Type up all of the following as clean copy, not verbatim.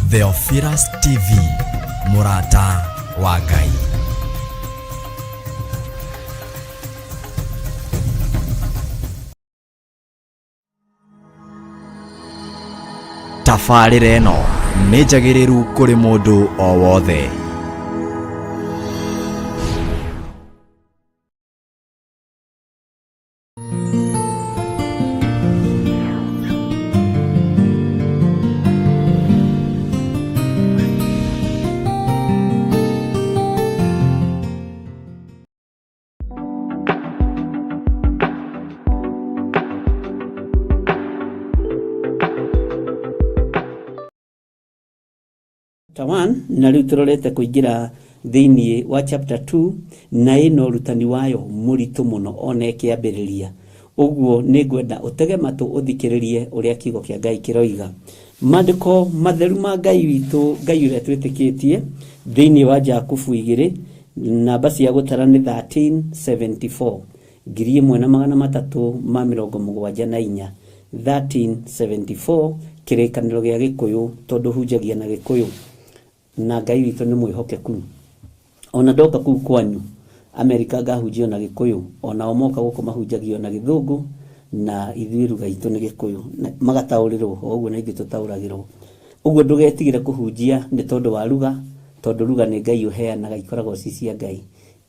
Theophilus TV, Murata wa Ngai. Tabarĩra ĩno nĩ njagĩrĩru kũrĩ mũndũ o wothe. Tawan na riu turorete kuingira thiini wa chapter 2 na ino rutani wayo muritu muno one kiambiriria uguo ni ngwenda utege matu uthikiririe uria kiugo kia Ngai kiroiga mandiko matheru ma Ngai witu Ngai uria twitikitie thiini wa Jakubu 2 namba cia gutara ni 1374 ngiri 1374 1374 kirikaniro gia Gikuyu tondu hunjagia na Gikuyu na Ngai witu ni mwihokeku ona ndoka kuu kwanyu Amerika ngahunjio na Gikuyu ona omoka guko mahunjagio na Githungu na ithuĩ ruga itu ni Gikuyu magataũrirwo ũguo na ithuĩ tũtaũragĩrwo ũguo ndũgetigĩre kũhunjia nĩ tondu wa ruga tondu ruga nĩ Ngai ũheanaga ikoragwo ci cia Ngai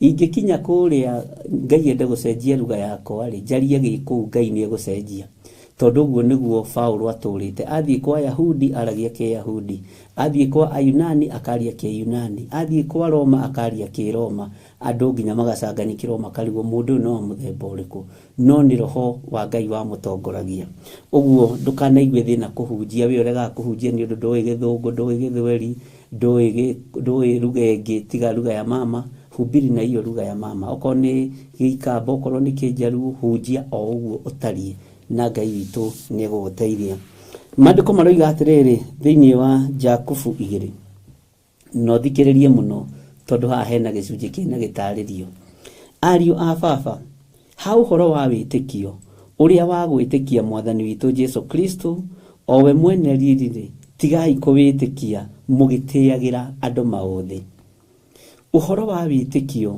ingĩkinya kũrĩa Ngai ende gũcenjia ruga yakwa rĩ njarie gĩkũu Ngai nĩ egũcenjia tondu guo niguo Paulo atũrĩte athiĩ kwa Yahudi aragia kĩyahudi athiĩ kwa Ayunani akaria kĩyunani athiĩ kwa Roma akaria kĩroma andũ nginya magacanganikĩrwo makarigwo mũndũ no mũthemba ũrĩkũ no nĩ roho wa Ngai wa mũtongoragia ũguo ndũkanaigue thĩna kũhunjia we ũrega kũhunjia nĩ ũndũ ndũĩ Gĩthũngũ ndũĩ Gĩthweri ndũĩ ruga ĩngĩ tiga ruga ya mama hubiri na hiyo ruga ya mama okorwo nĩ Gĩikamba okorwo nĩ Kĩnjaruo hunjia o ũguo ũtariĩ na Ngai witu nĩ egũgũteithia mandĩko maroiga atĩrĩrĩ thĩinĩ wa Jakubu 2 no thikĩrĩrie mũno tondu haha hena gĩcunjĩ kĩna gĩtarĩrio ariũ a baba ha ũhoro wa wĩtĩkio ũrĩa wa gwĩtĩkia mwathani witũ Jesu Kristo o we mwene riri tigai kũwĩtĩkia mũgĩtĩagĩra andũ maũthĩ ũhoro wa wĩtĩkio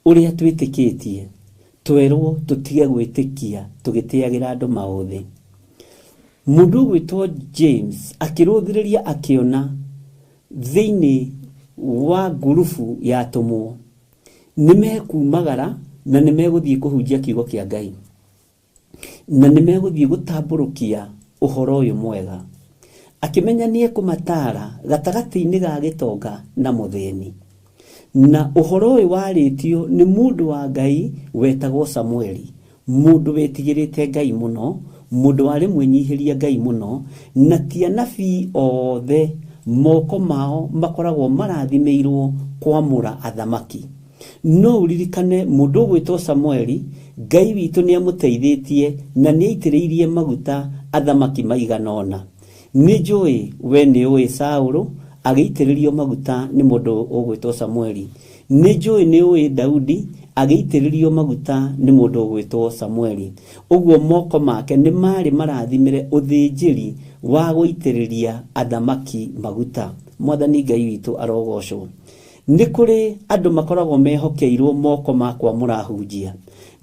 ũrĩa twĩtĩkĩtie twerwo tutige gwĩtĩkia tũgĩtĩagĩra andũ maũthĩ mundu gwĩtwo James akĩrũthĩrĩria akĩona thĩinĩ wa ngurubu ya tũmwo nĩmekumagara na nĩmegũthiĩ kũhunjia kiugo kĩa Ngai na nĩmegũthiĩ gũtambũrũkia ũhoro ũyũ mwega akĩmenya nĩ ekũmatara gatagatĩ-inĩ ga gĩtonga na mũthĩni na ũhoro ũyũ warĩtio nĩ mũndũ wa Ngai wetagwo Samueli mũndũ wetigĩrĩte Ngai mũno mũndũ warĩ mwĩnyihĩria Ngai mũno na ti anabii othe moko mao makoragwo marathimĩirwo kwamũra athamaki no uririkane mũndũ gwĩtwo Samueli Ngai witũ nĩ amũteithĩtie na nĩ aitĩrĩirie maguta athamaki maigana ũna nĩ njũĩ we nĩ ũĩ Saũlũ agĩitĩrĩrio maguta nĩ mũndũ ũgwĩtwo Samueli nĩ njũĩ nĩ ũĩ Daudi agĩitĩrĩrio maguta nĩ mũndũ ũgwĩtwo Samueli ũguo moko make nĩ marĩ marathimĩre ũthĩnjĩri wa gũitĩrĩria athamaki maguta mwathani Ngai witũ arogocwo nĩ kũrĩ andũ makoragwo mehokeirwo moko ma kwamũra hunjia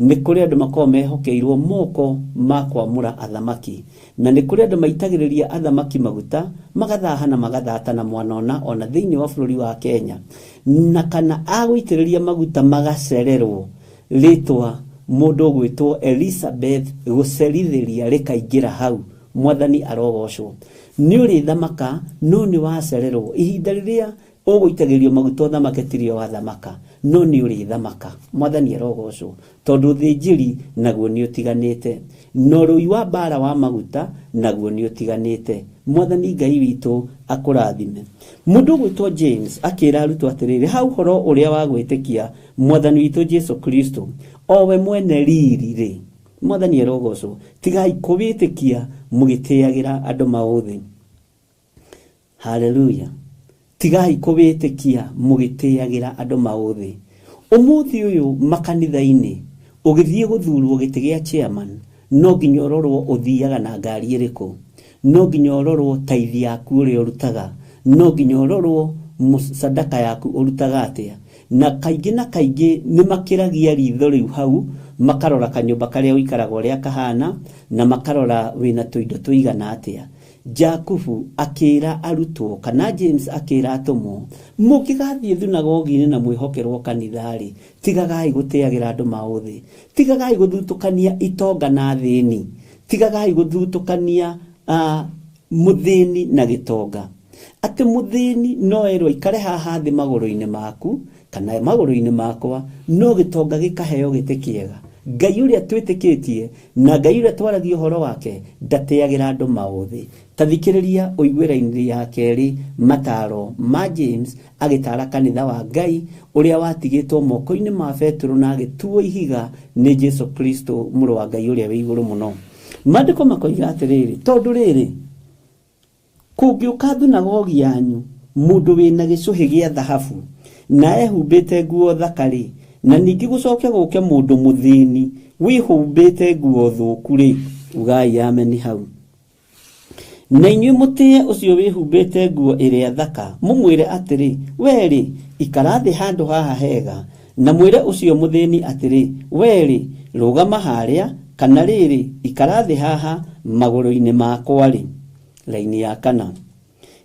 nĩ kũrĩ andũ makoragwo mehokeirwo moko ma kwamũra athamaki na nĩ kũrĩ andũ maitagĩrĩria athamaki maguta magathaha na magathata na mwanona ona thĩinĩ wa bũrũri wa Kenya na kana agũitĩrĩria maguta magacererwo rĩtwa mũndũ gwĩtwo Elizabeth gũcerithĩria rĩkaingĩra hau mwathani arogocwo nĩ ũrĩ thamaka no nĩ wacererwo ihinda rĩrĩa ũgũitagĩrio maguta ũthamake tirio wa thamaka no nĩ ũrĩ thamaka mwathani arogocwo tondu thĩnjĩri naguo nĩ ũtiganĩte no rũi wa mbara wa maguta naguo nĩ ũtiganĩte mwathani Ngai witũ akũrathime mũndũ gwĩtwo James akĩra arutwo atĩrĩrĩ ha ũhoro ũrĩa wa gwĩtĩkia mwathani witũ Jesu Kristo o we mwene riri rĩ mwathani arogocwo tigai kũwĩtĩkia mũgĩtĩagĩra andũ maũthĩ haleluya tigai kũwĩtĩkia mũgĩtĩagĩra andũ maũthĩ ũmũthĩ ũyũ makanitha-inĩ ũgĩthiĩ gũthurwo gĩtĩ gĩa chairman no nginya ũrorwo ũthiaga na ngari ĩrĩkũ no nginya urorwo taithi yaku uri urutaga, no nginya urorwo sadaka yaku urutaga atia. Na kaingĩ nĩ makĩragia ritho rĩu hau, makarora kanyũmba karĩa ũikaraga ũrĩa kahana, na makarora wĩna tũindo tũigana atĩa. Jakubu akĩra arutwo kana James akĩra atũmwo, mũkĩgathiĩ thunagogi-inĩ na mwĩhokerwo kanitha-rĩ, tigagai gũteagĩra andũ maũthĩ, tigagai gũthutũkania itonga na thĩni, tigagai gũthutũkania mũthĩni na gĩtonga. Atĩ mũthĩni no erwo ikare haha thĩ magũrũ-inĩ maku kana magũrũ-inĩ makwa, no gĩtonga gĩkaheo gĩtĩ kĩega. Ngai ũrĩa twĩtĩkĩtie na Ngai ũrĩa twaragia ũhoro wake ndateagĩra andũ maũthĩ. Ta thikĩrĩria ũiguĩra-inĩ ya kerĩ mataro ma James agĩtara kanitha wa Ngai ũrĩa watigĩtwo moko-inĩ ma Petro na agĩtuo ihiga nĩ Jesu Kristo mũrũ wa Ngai ũrĩa wĩ igũrũ mũno. Maandĩko makoiga atĩrĩrĩ, tondũ rĩrĩ kũngĩũka thunagogi yanyu mũndũ wĩna gĩcũhĩ gĩa thahabu na ehumbĩte nguo thaka-rĩ, na ningĩ gũcoke gũke mũndũ mũthĩni wĩhumbĩte nguo thũku-rĩ, ugai ameni hau. Na inyuĩ mũtĩe ũcio wĩhumbĩte nguo ĩrĩa thaka, mũmwĩre atĩrĩ, we-rĩ ikara thĩ handũ haha hega, na mwĩre ũcio mũthĩni atĩrĩ, we-rĩ rũgama harĩa, kana rĩrĩ ikara thĩ haha magũrũ-inĩ makwa-rĩ. Laini ya 4,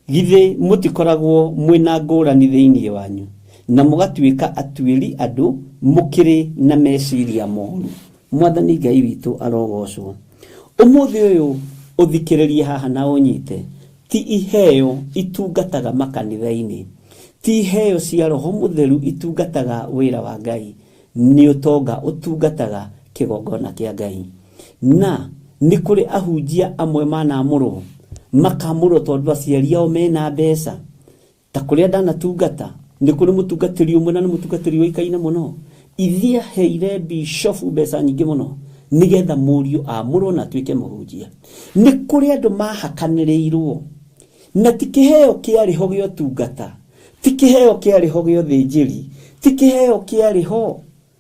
githĩ mũtikoragwo mwĩna ngũrani thĩinĩ wanyu, na mũgatuĩka atuĩri andũ mũkĩrĩ na meciria moru. Mwathani Ngai witũ arogocwo. Ũmũthĩ ũyũ ũthikĩrĩrie haha na ũnyite, ti iheo itungataga makanitha-inĩ, ti iheo cia Roho Mũtheru itungataga wĩra wa Ngai, nĩ ũtonga ũtungataga kĩgongona kĩa Ngai. Na nĩ kũrĩ ahunjia amwe manamũrwo, makamũrwo tondũ aciari ao mena mbeca. Ta kũrĩa ndanatungata nĩ kũrĩ mũtungatĩri ũmwe na nĩ mũtungatĩri ũikaine mũno, ithia heire bishop mbeca nyingĩ mũno nigetha mũriũ amũrwo na atuĩke mũhunjia. Nĩ kũrĩ andũ mahakanĩrĩirwo, na ti kĩheo kĩarĩ ho gĩa ũtungata, ti kĩheo kĩarĩ ho gĩa ũthĩnjĩri, ti kĩheo kĩarĩ ho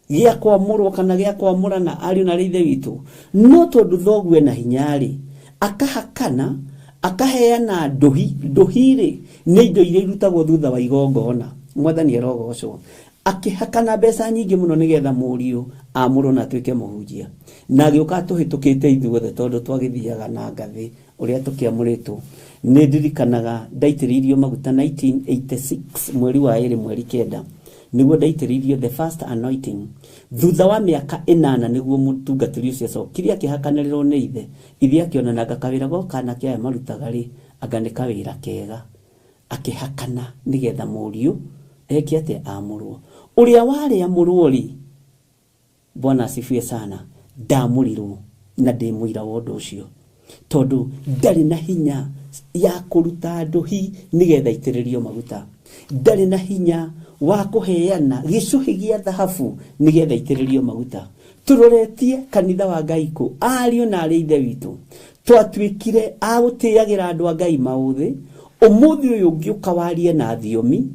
gĩa kwamũrwo kana gĩa kwamũrana ariũ na ithe witũ, no tondũ thoguo ena hinya-rĩ akahakana, akaheana ndũhi-rĩ nĩ indo iria irutagwo thutha wa igongona. Mwathani arogocwo. Akĩhakana mbeca nyingĩ mũno nĩgetha mũriũ amũrwo na atuĩke mũhunjia, na agĩũka tũhĩtũkĩte ithuothe tondũ twagĩthiaga na ngathĩ ũrĩa tũkĩamũrĩtwo. Nĩ ndirikanaga ndaitĩrĩirio maguta 1986 mweri wa 2 mweri 9 nĩguo ndaitĩrĩirio the first anointing. Thutha wa mĩaka 8 nĩguo mũtungatĩri ũcio acokire akĩhakanĩrĩrwo nĩ ithe akĩonanaga kawĩra goka na kĩaya marutaga-rĩ, anga nĩ kawĩra kega, akĩhakana nĩgetha mũriũ eke atĩ amũrwo. Ũrĩa warĩ amũrwo-rĩ, Bwana asifiwe sana, ndamũrirwo na ndĩmũira wa ũndũ ũcio, tondũ ndarĩ na hinya ya kũruta ndũhi nĩgetha itĩrĩrio maguta, ndarĩ na hinya wa kũheana gĩcũhĩ gĩa thahabu nĩgetha itĩrĩrio maguta. Tũroretie kanitha wa Ngai kũ, ariũ na arĩ ithe witũ twatuĩkire a gũtĩagĩra andũ a Ngai maũthĩ. Ũmũthĩ ũyũ ũngĩũka warie na thiomi,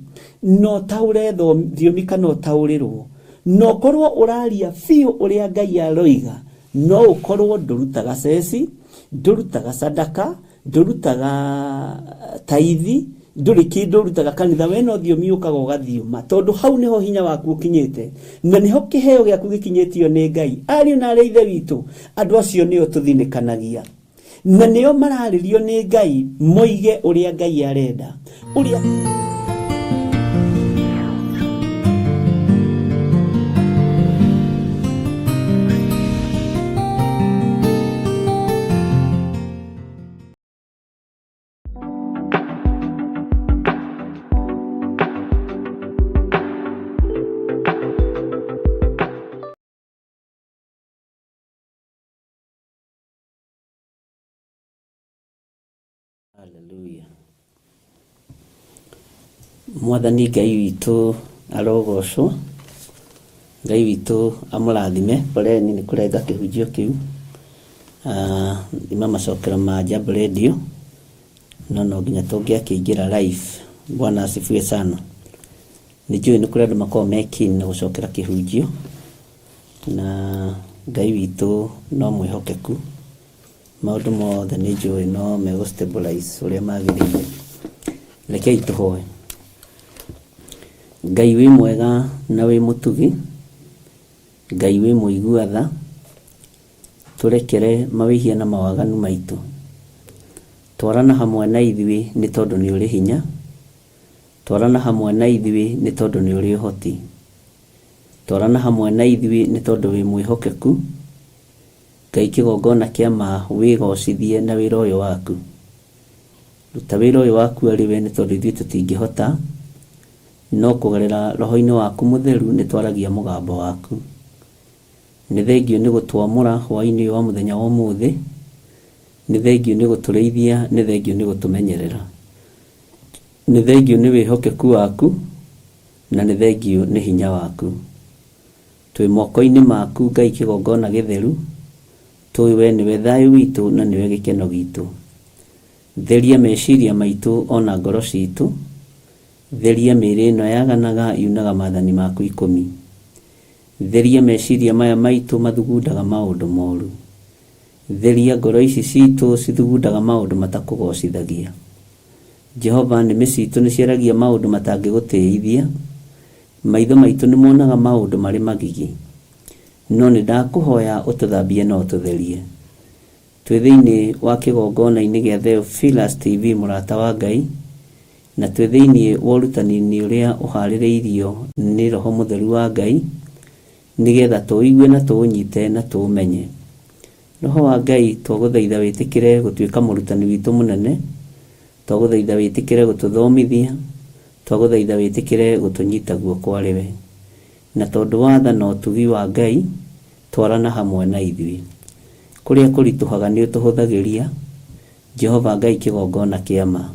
no taũre thiomi kana ũtaũrĩrwo, no korwo ũraria biũ ũrĩa Ngai aroiga, no ũkorwo ndũrutaga ceci, ndũrutaga sadaka, ndũrutaga taithi, ndũrĩ kĩndũ ũrutaga kanitha, we no thiomi ũkaga ũgathiuma, tondũ hau nĩho hinya waku ũkinyĩte, na nĩho kĩheo gĩaku gĩkinyĩtio nĩ Ngai. Ariũ na arĩ ithe witũ, andũ acio nĩo tũthinĩkanagia, na nĩo mararĩrio nĩ Ngai moige ũrĩa Ngai arenda. Ũrĩa haleluya. Mwathani Ngai witũ arogocwo. Ngai witũ amũrathime. Poleni nĩ kũrenga kĩhunjio kĩu. Ima macokera ma Jambo Radio, no nginya tũngĩakĩingĩra live. Bwana asifiwe sana. Nĩnjũĩ nĩ kũrĩ andũ makoragwo mekini na gũcokera kĩhunjio, na Ngai witũ no mwĩhokeku maundu mothe nĩ njũĩ no me stabilize ũrĩa magĩrĩire. Rekei tũhoe. Ngai wĩ mwega na wĩ mũtugi, Ngai wĩ mũiguatha, tũrekere mawĩhia na mawaganu maitũ. Twarana hamwe na ithuĩ nĩ tondũ nĩ ũrĩ hinya, twarana hamwe na ithuĩ nĩ tondũ nĩ ũrĩ ũhoti, twarana hamwe na ithuĩ nĩ tondũ wĩ mwĩhokeku. Ngai kĩgongona kĩa ma wĩgocithie na wĩra ũyũ waku. Ruta wĩra ũyũ waku arĩ we nĩ tondũ ithuĩ tũtingĩhota, no kũgerera roho-inĩ waku mũtheru nĩ twaragia mũgambo waku. Nĩ thengio nĩ gũtwamũra hwaĩ-inĩ ũyũ wa mũthenya wa ũmũthĩ, nĩ thengio nĩ gũtũrĩithia, nĩ thengio nĩ gũtũmenyerera, nĩ thengio nĩ wĩhokeku waku, na nĩ thengio nĩ hinya waku. Twĩ moko-inĩ maku Ngai kĩgongona gĩtheru, tũĩ we nĩwe thayũ witũ na nĩwe gĩkeno gitũ. Theria meciria maitũ ona ngoro citũ, theria mĩĩrĩ ĩno yaganaga yunaga maathani maku 10. Theria meciria maya maitũ mathugundaga maũndũ moru. Theria ngoro ici citũ cithugundaga maũndũ matakũgocithagia. Jehova, nĩmĩ citũ nĩ ciaragia maũndũ matangĩgũtĩithia, maitho maitũ nĩ monaga maũndũ marĩ magigi, no nĩ ndakũhoya ũtũthambie na ũtũtherie. Twĩ thĩinĩ wa kĩgongona-inĩ gĩa Theophilus TV mũrata wa Ngai, na twĩ thĩinĩ wa ũrutani-inĩ ũrĩa ũharĩrĩirio nĩ Roho Mũtheru wa Ngai, nĩgetha tũigue na tũũnyite na tũũmenye. Roho wa Ngai, twagũthaitha wĩtĩkĩre gũtuĩka mũrutani witũ mũnene, twagũthaitha wĩtĩkĩre gũtũthomithia, twagũthaitha wĩtĩkĩre gũtũnyita guoko arĩ we. Na tondũ wa tha na ũtugi wa Ngai, twarana hamwe na ithuĩ. Kũrĩa kũritũhaga nĩ ũtũhũthagĩria, Jehova Ngai kĩgongona kĩa ma.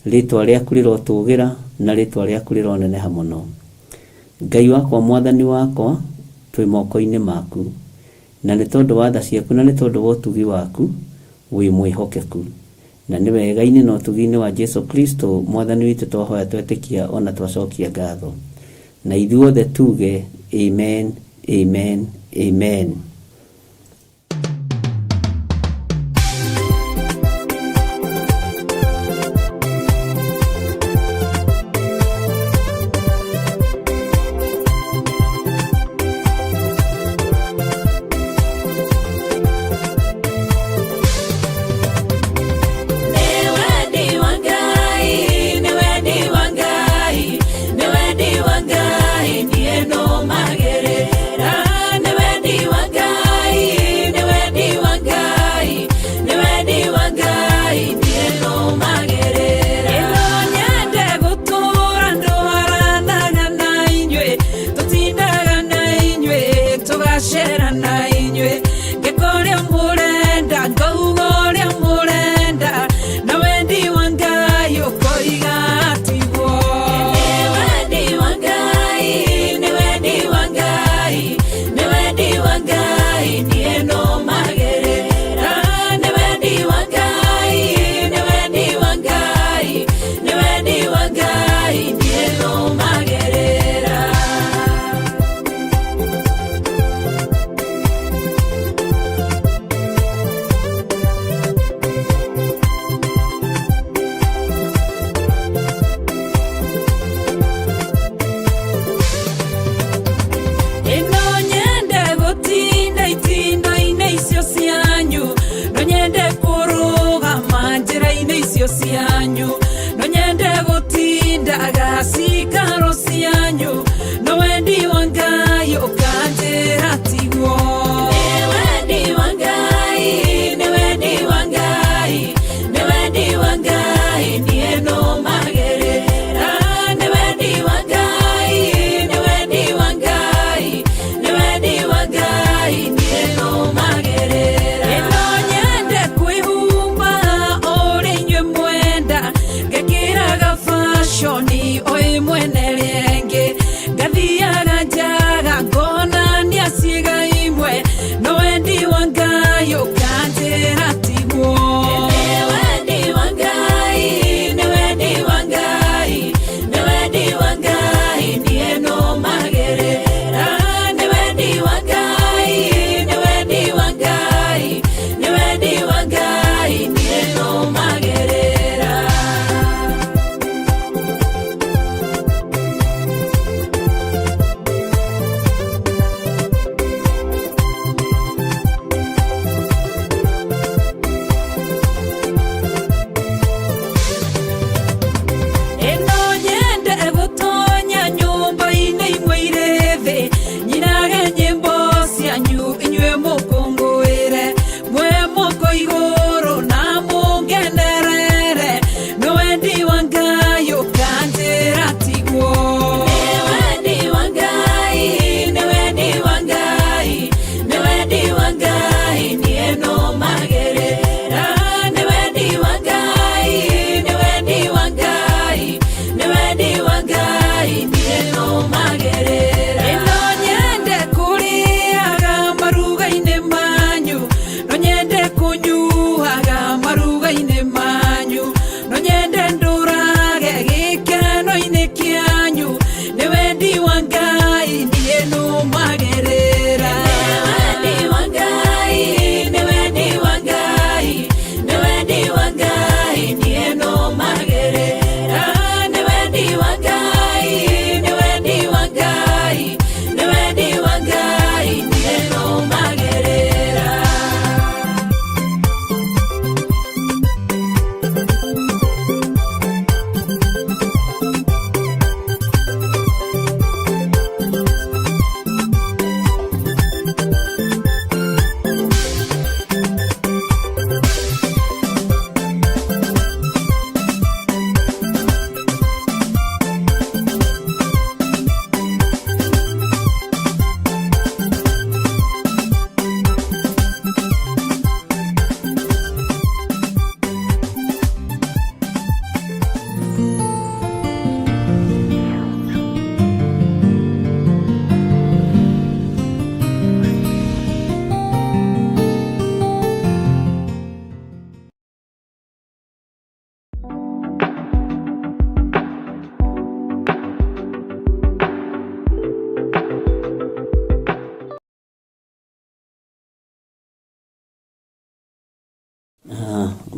Rĩĩtwa rĩaku rĩrotũũgĩra na rĩĩtwa rĩaku rĩroneneha mũno. Ngai wakwa, mwathani wakwa, twĩ moko-inĩ maku, na nĩ tondũ wa tha ciaku na nĩ tondũ wa ũtugi waku, wĩ mwĩhokeku. Na nĩ wega-inĩ na ũtugi-inĩ wa Jesu Kristo mwathani witũ twahoya twetĩkia ona twacokia ngatho. Na ithuothe tuge amen, amen, amen.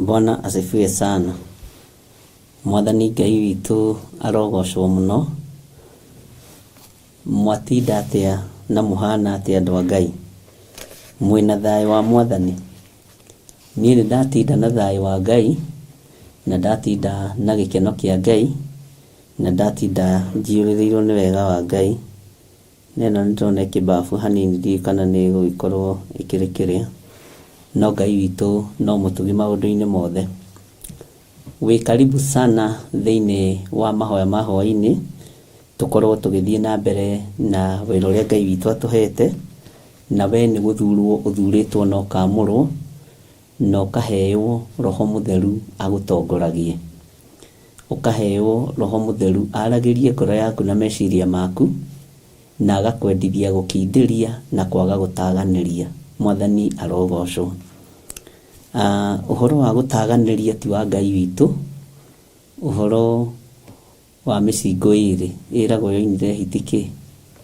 Bwana asifiwe sana. Mwathani Ngai witũ arogocwo mũno. Mwatinda atĩa na mũhana atĩa andũ a Ngai? Mwĩna thayũ wa Mwathani? Niĩ nĩ ndatinda na thayũ wa Ngai, na ndatinda na gĩkeno kĩa Ngai, na ndatinda njiyũrĩrĩirwo nĩ wega wa Ngai. Neno nĩndĩrona kĩbabu hanini ndiũĩ kana nĩ gũgĩkorwo ĩkĩrĩ kĩrĩa, no Ngai witũ no mũtugi maũndũ-inĩ mothe. Wĩ karibu sana thĩinĩ wa mahoya ma hwaĩ-inĩ, tũkorwo tũgĩthiĩ na mbere na wĩra ũrĩa Ngai witũ atũhete, na we nĩ gũthurwo ũthurĩtwo na ũkamũrwo na ũkaheo Roho Mũtheru agũtongoragie. Ũkaheo Roho Mũtheru aragĩrie ngoro yaku na meciria maku, na agakwendithia gũkindĩria na kwaga gũtaganĩria. Mwathani arogocwo. Ũhoro wa gũtaganĩria ti wa Ngai witũ. Ũhoro wa mĩcingo ĩrĩ ĩragwo yoinire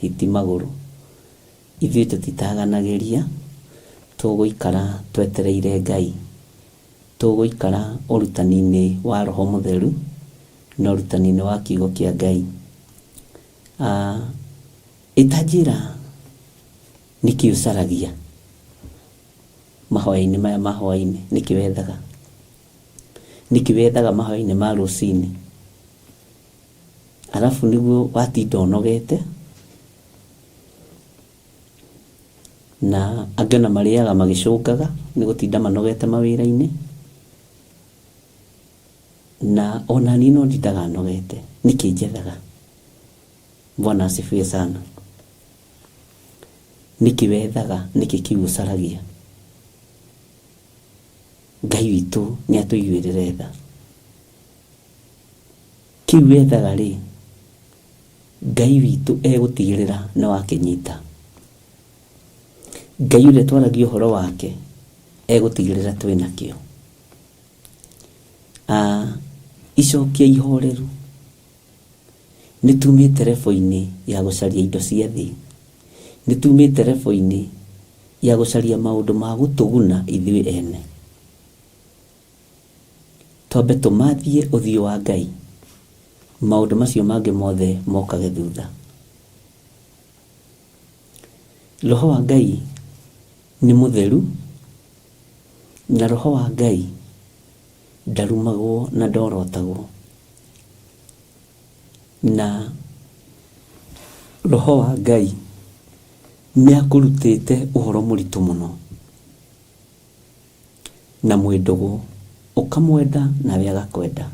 hiti magũrũ. Ithuĩ tũtitaganagĩria, tũgũikara twetereire Ngai. Tũgũikara ũrutani-inĩ wa Roho Mũtheru na ũrutani-inĩ wa kiugo kĩa Ngai. Itanjĩra nĩkĩ ũcaragia mahoya-inĩ maya ma hwaĩ-inĩ? Nĩkĩ wethaga? Nĩkĩ wethaga mahoya-inĩ ma rũcinĩ? Alafu nĩguo watinda ũnogete, na angĩ ona marĩaga magĩcũngaga nĩ gũtinda manogete mawĩra-inĩ, na ona niĩ no ndindaga nogete. Nĩkĩ njethaga? Bwana asifiwe sana. Nĩkĩ wethaga? Nĩkĩ kiugo ũcaragia? Ngai witũ nĩ atũiguĩrĩra tha. Kiu wethaga rĩ, Ngai witũ egũtigĩrĩra nĩ wakĩnyita. Ngai ũrĩa twaragia ũhoro wake egũtigĩrĩra twĩna kĩo. Icokia ihoreru nĩ tumĩte rebo-inĩ ya gũcaria indo cia thĩ. Nĩ tumĩte rebo-inĩ ya gũcaria maũndũ ma gũtũguna ithuĩ ene. Twambe tũmathie ũthiũ wa Ngai, maũndũ macio mangĩ mothe mokage thutha. Roho wa Ngai nĩ mũtheru, na Roho wa Ngai ndarumagwo na ndorotagwo. Na Roho wa Ngai nĩ akũrutĩte ũhoro mũritũ mũno, na mwĩndũgũ ũkamwenda nawe agakwenda.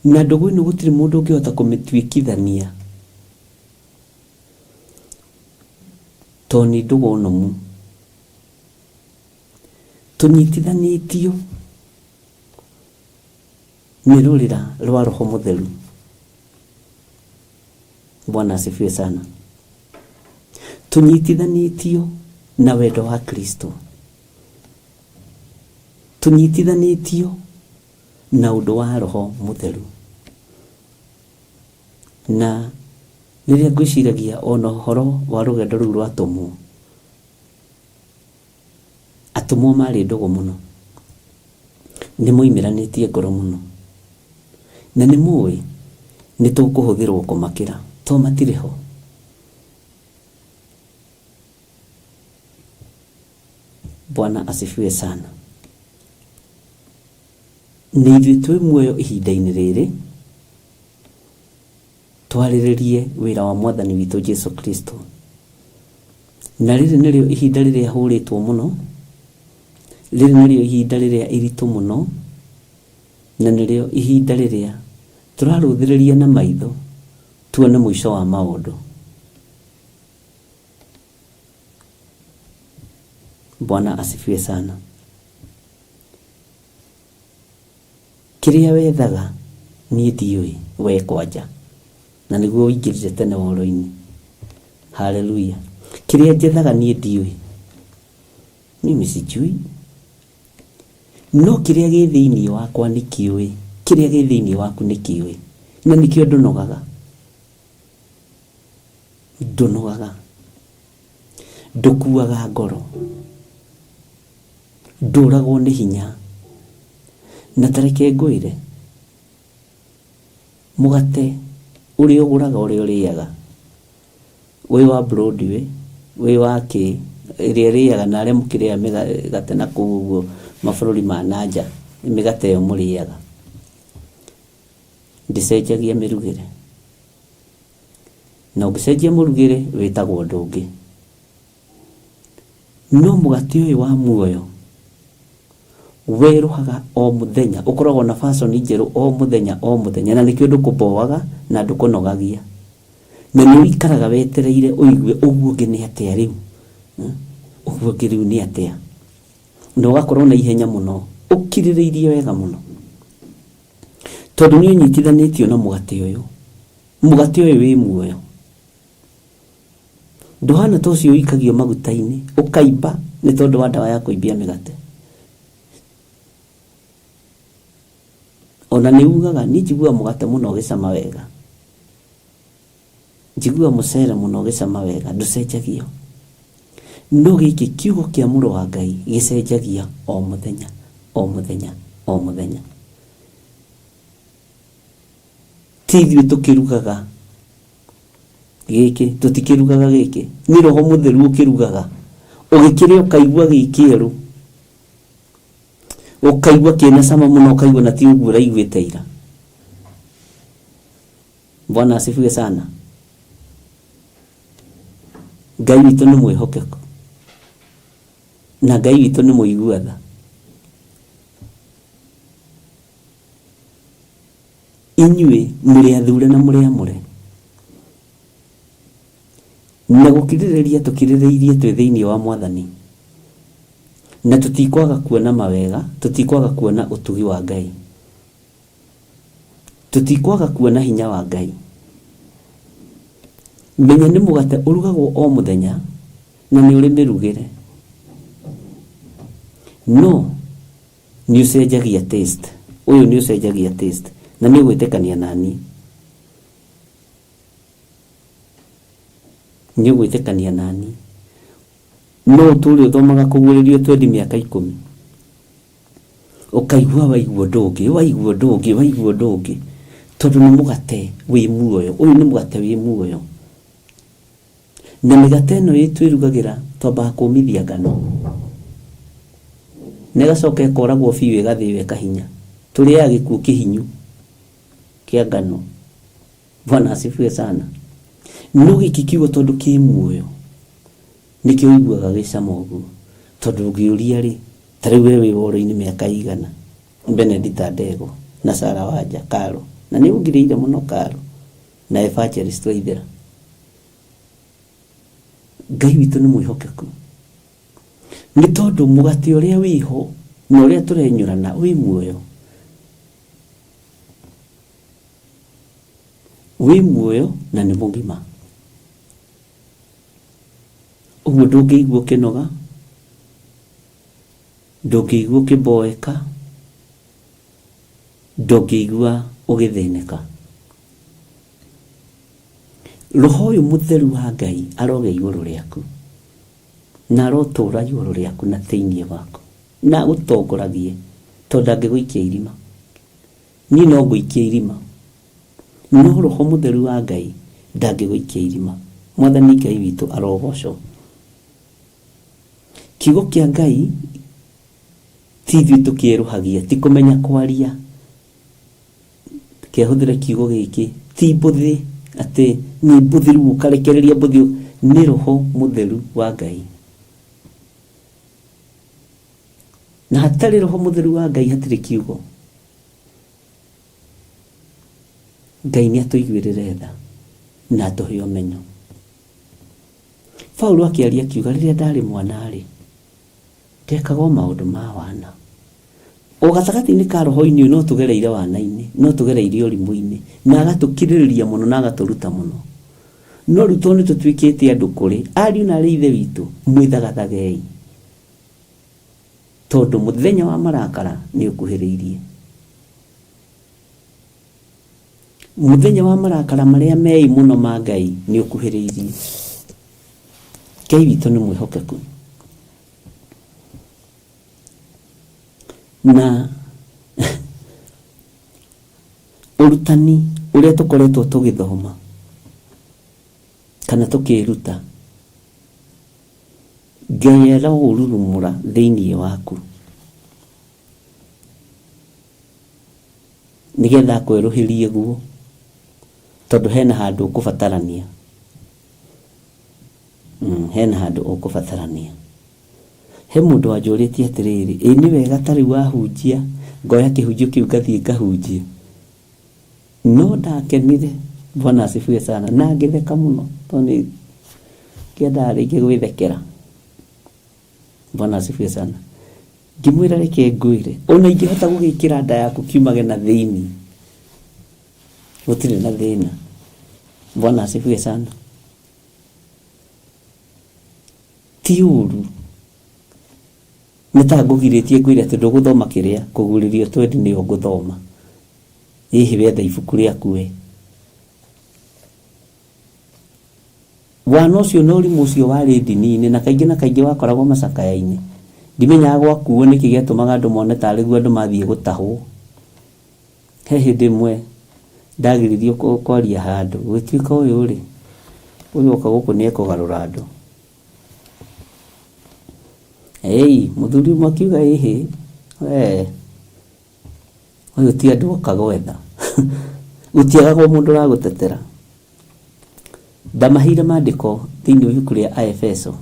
Na ndũgũ ĩno gũtirĩ mũndũ ũngĩhota kũmĩtuĩkithania, tondũ nĩ ndũgũ nũmu. Tũnyitithanĩtio nĩ rũrĩra rwa Roho Mũtheru. Bwana asifiwe sana. Tũnyitithanĩtio na wendo wa Kristo. Tũnyitithanĩtio na ũndũ wa Roho Mũtheru. Na rĩrĩa ngwĩciragia ona ũhoro wa rũgendo rũu rwatũmwo, atũmwo marĩ ndũgũ mũno, nĩ moimĩranĩtie ngoro mũno, na nĩ mũĩ nĩ tũkũhũthĩrwo kũmakĩra, to matirĩ ho. Bwana asifiwe sana. Nĩ ithuĩ twĩ muoyo ihinda-inĩ rĩrĩ twarĩrĩrie wĩra wa Mwathani witũ Jesu Kristo. Na rĩrĩ nĩrĩo ihinda rĩrĩa hũrĩtwo mũno, rĩrĩ nĩrĩo ihinda rĩrĩa iritũ mũno, na nĩrĩo ihinda rĩrĩa tũrarũthĩrĩria na maitho tuone mũico wa maũndũ. Bwana asifiwe sana. Kĩrĩa wethaga niĩ ndiũĩ, we kwanja, na nĩguo ũingĩrire tene ũhoro-inĩ. Haleluya. Kĩrĩa njethaga niĩ ndiũĩ, mimi sijui, no kĩrĩa gĩ thĩinĩ wakwa nĩ kĩũĩ. Kĩrĩa gĩ thĩinĩ waku nĩ kĩũĩ, na nĩkĩo ndũnogaga. Ndũnogaga, ndũkuaga ngoro, ndũragwo nĩ hinya na tareke ngwire mugate uri oguraga uri uriaga we wa Broadway we wake iri riaga na re mukiria migate na kuguo mabũrũri ma nanja migate yo muriaga ndicenjagia mirugire na ugicenjia murugire witagwo ndungi no mugate uyu wa muoyo weruhaga o muthenya ukoragwo na fashion njeru o muthenya na nikio ndukuboaga na ndukunogagia na ni ikaraga wetereire uigue uguo ngini atia riu uguo ngiriu ni atia no gakorwo na ihenya muno ukiririirie wega muno tondu ni nyitithanitio na mugate uyu wi muoyo nduhana tocio ikagio magutaini ukaimba ni tondu wa dawa ya kuimbia migate ona ni ugaga ni njigua mugate muno ugicama wega njigua mucere muno ugicama wega nducenjagio no giki kiugo kia muro wa Ngai gicenjagia o muthenya tithio tukirugaga giki tutikirugaga giki ni roho mutheru ukirugaga ugikiria ukaigua gikieru ukaigua kina sama muno ukaigua na ti uguo raiguite ira Bwana asifiwe sana Ngai witu ni mwihokeko na Ngai witu ni muiguatha inyue muri athure na muri amure na gukiririria tukiririirie twi thiini wa Mwathani na tutikwaga kuona mawega tutikwaga kuona utugi wa Ngai tutikwaga kuona hinya wa Ngai menya ni mugate urugagwo o muthenya na ni uri mirugire no ni ucenjagia taste uyu ni ucenjagia taste na ni gwitekania nani no tuli uthomaga kuguririo twendi miaka 10 ukaigua waiguo ndungi tondu ni mugate wi muoyo uyu ni mugate wi muoyo na migate no itwirugagira twamba kumithia ngano negacoka ikoragwo biu igathiwe kahinya tuliaga gikuo kihinyu kia ngano Bwana asifiwe sana no giki kiugo tondu ki muoyo nikio iguaga gicama uguo tondu ngiuria ri tariu wewe woro-ini miaka igana Benedict Ndego na Sarah Wanja Karo na ni ungiriire muno Karo na Evangelist Waithera Ngai witu ni mwihokeku ni tondu mugate uria wiho na uria turenyurana wi muoyo na ni mugima uguo ndungĩigua ũkĩnoga ndungĩigua ũkĩmboeka ndungĩigua ũgĩthĩnĩka roho ũyũ mũtheru wa Ngai aroge igũrũ rĩaku na arotũũra igũrũ rĩaku na thĩinĩ waku na gũtongoragie tondu angĩgũikia irima ni no ngũikia irima no roho mũtheru wa Ngai ndangĩgũikia irima Mwathani Ngai witũ arogocwo kiugo kia Ngai tithio tukieruhagia ti kumenya kwaria kiahuthira kiugo giki ti mbuthi ati ni mbuthiru ukarekereria mbuthi ni roho mutheru wa Ngai na hatari roho mutheru wa Ngai hatiri kiugo Ngai ni atuiguirire tha na atuhe umenyo Paulo akiaria kiuga riria ndari mwana ri tekago maundu ma wana o gatagati-ini ka roho-ini no tugereire wana-ini no tugereire urimu-ini na agatukiririria muno na agaturuta muno no ruto ni tutwikite andu kuri ariu na ithe witu mwithagathagei tondu muthenya wa marakara ni ukuhiriirie muthenya wa marakara maria mei muno ma Ngai ni ukuhiriirie Ngai witu ni mwihokeku na urutani uria tukoretwo tugithoma kana tukiruta ngeyera ururumura thiini waku nigetha kweruhirie guo tondu hena handu ukubatarania hena handu ukubatarania he mundu wanjuritie atiriri ni wega tari wahunjia ngoya kihunjio kiu gathie ngahunjia no ndakenire Bwana asifiwe sana na ngitheka muno toni kienda rĩngĩ gwĩthekera Bwana asifiwe sana ngimwira reke ngwire ona ingĩhota gũgĩkĩra nda yaku kiumage na thĩini gũtirĩ na thĩna Bwana asifiwe sana ti ũru nĩtangũgirĩtie ngwire atĩ ndũgũthoma kĩrĩa kũgurĩrio twendi nĩyo ngũthoma hihi wetha ibuku rĩaku we wana ũcio na ũrimũ ũcio warĩ ndini-inĩ na kaingĩ wakoragwo macakaya-inĩ ndimenyaga gwakuo nĩkĩ gĩatũmaga andũ mone tarĩ guo andũ mathiĩ gũtahwo he hĩndĩ ĩmwe ndagiririo kwaria handũ gwĩtuĩka ũyũ rĩ ũyũ oka gũkũ nĩekũgarũra andũ mũthuri ũmwe akiuga ĩhĩ ũyũ ti andũ oka gwetha gũtiagagwo mũndũ wa gũtetera ndamahire maandĩko thĩinĩ wa ibuku rĩa Aefeso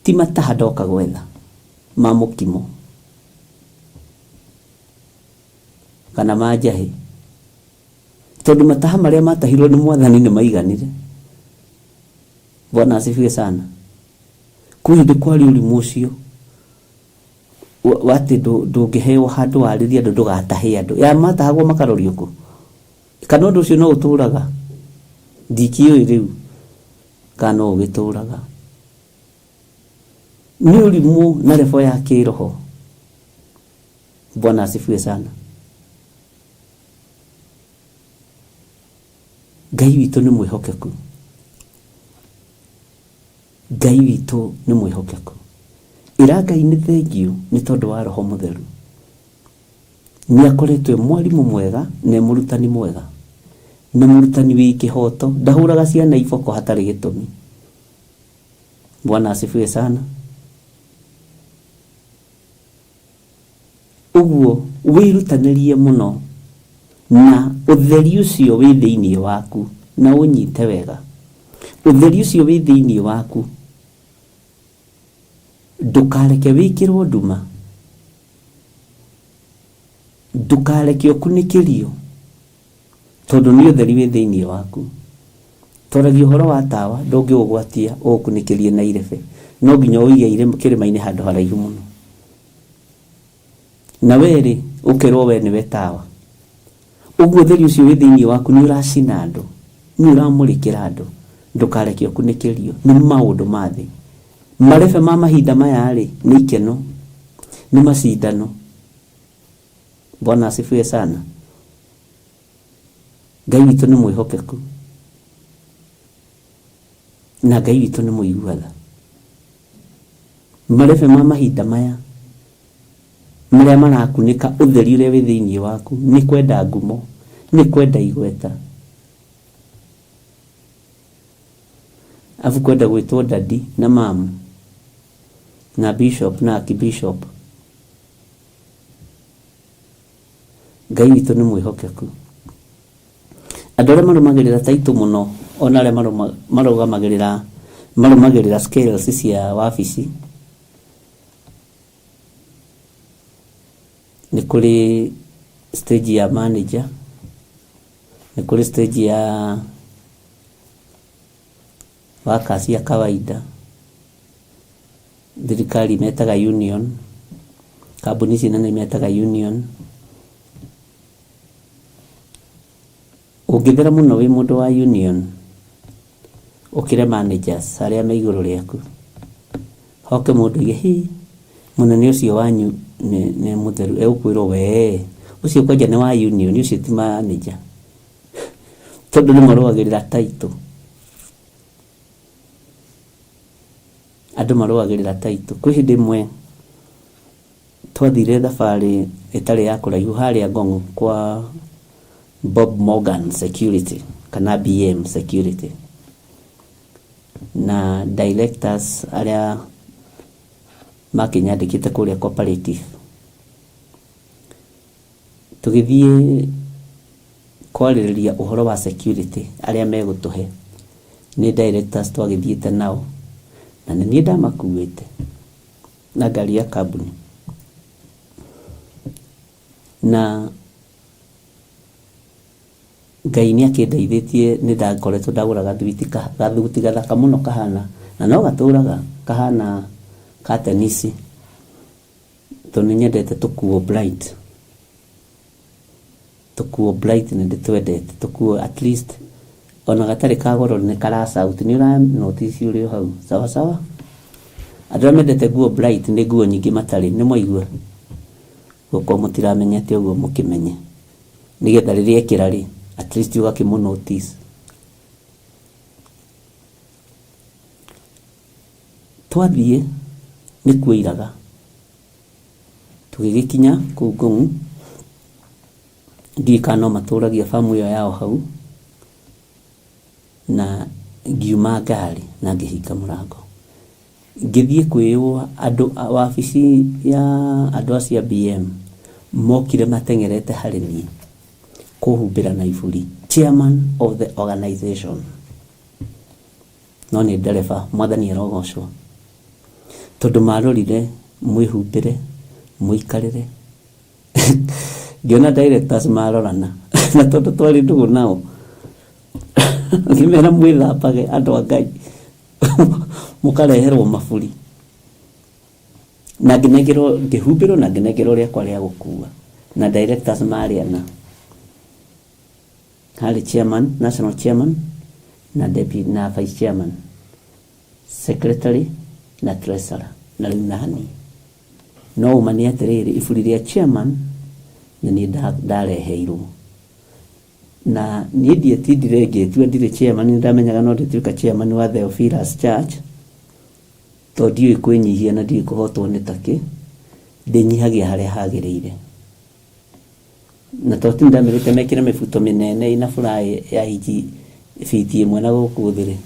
ti mataha ndoka gwetha ma mũkimo kana ma njahĩ tondũ mataha marĩa matahirwo nĩ Mwathani nĩ maiganire Bwana asifiwe sana kwĩ hĩndĩ kwarĩ ũrimũ ũcio watĩ ndũngĩheo handũ warĩria andũ ndũgatahe andũ ya matahagwo makarorio kũ kana ũndũ ũcio no ũtũraga ndikĩũĩ rĩu kana ũgĩtũraga nĩ ũrimũ na revo ya kĩroho Bwana asifiwe sana Ngai witũ nĩ mwĩhokeku Ngai witũ nĩ mwĩhokeku ĩra Ngai nĩ thengio nĩ tondũ wa Roho Mũtheru nĩakoretwo mwarimũ mwega na mũrutani mwega na mũrutani wĩ kĩhoto ndahũraga ciana iboko hatarĩ gĩtũmi Bwana asifiwe sana ũguo wĩrutanĩrie mũno na ũtheri ũcio wĩ thĩinĩ waku na ũnyite wega ũtheri ũcio wĩ thĩinĩ waku ndũkareke wĩkĩrwo nduma ndũkareke ũkunĩkĩrio tondũ nĩ ũtheri wĩ thĩinĩ waku twaragio ũhoro wa tawa ndũngĩũgwatia ũkunĩkĩrie na irebe no nginya ũige kĩrĩma-inĩ handũ haraihu mũno na werĩ ũkerwo we nĩwe tawa ũguo ũtheri ũcio wĩ thĩinĩ waku nĩ ũracina andũ nĩ ũramũrĩkĩra andũ ndũkareke ũkunĩkĩrio nĩ maũndũ ma thĩ marebe ma mahinda maya rĩ nĩ ikeno nĩ macindano Bwana asifiwe sana Ngai witũ nĩ mwĩhokeku na Ngai witũ nĩ mũiguaga marebe ma mahinda maya marĩa marakunĩka ũtheri ũrĩa wĩ thĩinĩ waku nĩ kwenda ngumo nĩ kwenda igweta afu kwenda gwĩtwo dadi na mamu na bishop na archbishop Ngai witũ nĩ mwĩhokeku andũ arĩa marũmagĩrĩra taitũ mũno ona arĩa marũmagĩrĩra scales cia wabici nĩ kũrĩ stage ya manager nĩ kũrĩ stage ya workers ya kawaida thirikari metaga union kambuni ici nene metaga union ũngĩthera mũno wĩ mũndũ wa union ũkĩre managers arĩa me igũrũ rĩaku hoke mũndũ ihe mũnene ũcio wanyu nĩ mũtheru egũkwĩrwo we ũcio kwanja nĩ wa union ũcio ti manager tondũ nĩ marũagĩrĩra taitũ andũ marũagĩrĩra taitũ kwĩ hĩndĩ ĩmwe twathire thabarĩ ĩtarĩ ya kũraihu harĩa Ngong kwa Bob Morgan Security kana BM Security, na directors arĩa makinyandĩkĩte kũrĩa cooperative. Tũgĩthiĩ kwarĩrĩria ũhoro wa security arĩa megũtũhe, nĩ directors twagĩthiĩte nao, na nĩ ndamakuĩte na ngari ya kambuni, na Ngai nĩ akĩndeithĩtie nĩ ndakoretwo ndagũra gathuguti gathaka mũno kahana, na no gatũraga kahana ka tenisi, tondũ nĩ nyendete tũkuo bright nĩ ndĩtwendete tũkuo, at least ona gatarĩ ka goro nĩ kara sauti, nĩ ũra notice ũrĩ hau sawa sawa. Andũ arĩa mendete nguo bright nĩ nguo nyingĩ matarĩ, nĩ mwaigua gũkorwo mũtiramenyete ũguo mũkĩmenye, nĩgetha rĩrĩa ekĩra rĩ at least ũgakĩmũ notice. Twathiĩ nĩ kuoiraga, tũgĩgĩkinya kũu Ngong, ndiũĩ kana no matũragia famu ĩyo yao hau, na ngiuma ngari na ngĩhinga mũrango, ngĩthiĩ kwĩyũa andũ wabici ya andũ acia BM mokire mateng'erete harĩ niĩ kũhumbĩra na iburi, chairman of the organization, no nĩ ndereba, mwathani arogocwo, tondũ marorire mwĩhumbĩre mũikarĩre ngĩona directors marorana na tondũ twarĩ ndũgũ nao ngĩmera mwĩthambage andũ a Ngai mũkareherwo maburi, na ngĩhumbĩrwo na ngĩnengerwo rĩakwa rĩa gũkua, na directors marĩana, harĩ chairman, national chairman na deputy na vice chairman, secretary na treasurer na rĩu nani. No uma nĩ atĩrĩrĩ, iburi rĩa chairman na niĩ ndareheirwo, na niĩ ndietindire ngĩtua ndirĩ chairman, nĩ ndamenyaga no ndĩtuĩka chairman wa Theophilus Church, tondũ ndiũĩ kwĩnyihia na ndiũĩ kũhotwo nĩ takĩ, ndĩnyihagia harĩa hagĩrĩire, na tondũ ndamerĩte mekĩre mĩbuto mĩnene ina fly ya inji biti ĩmwe na gũkũ thĩ,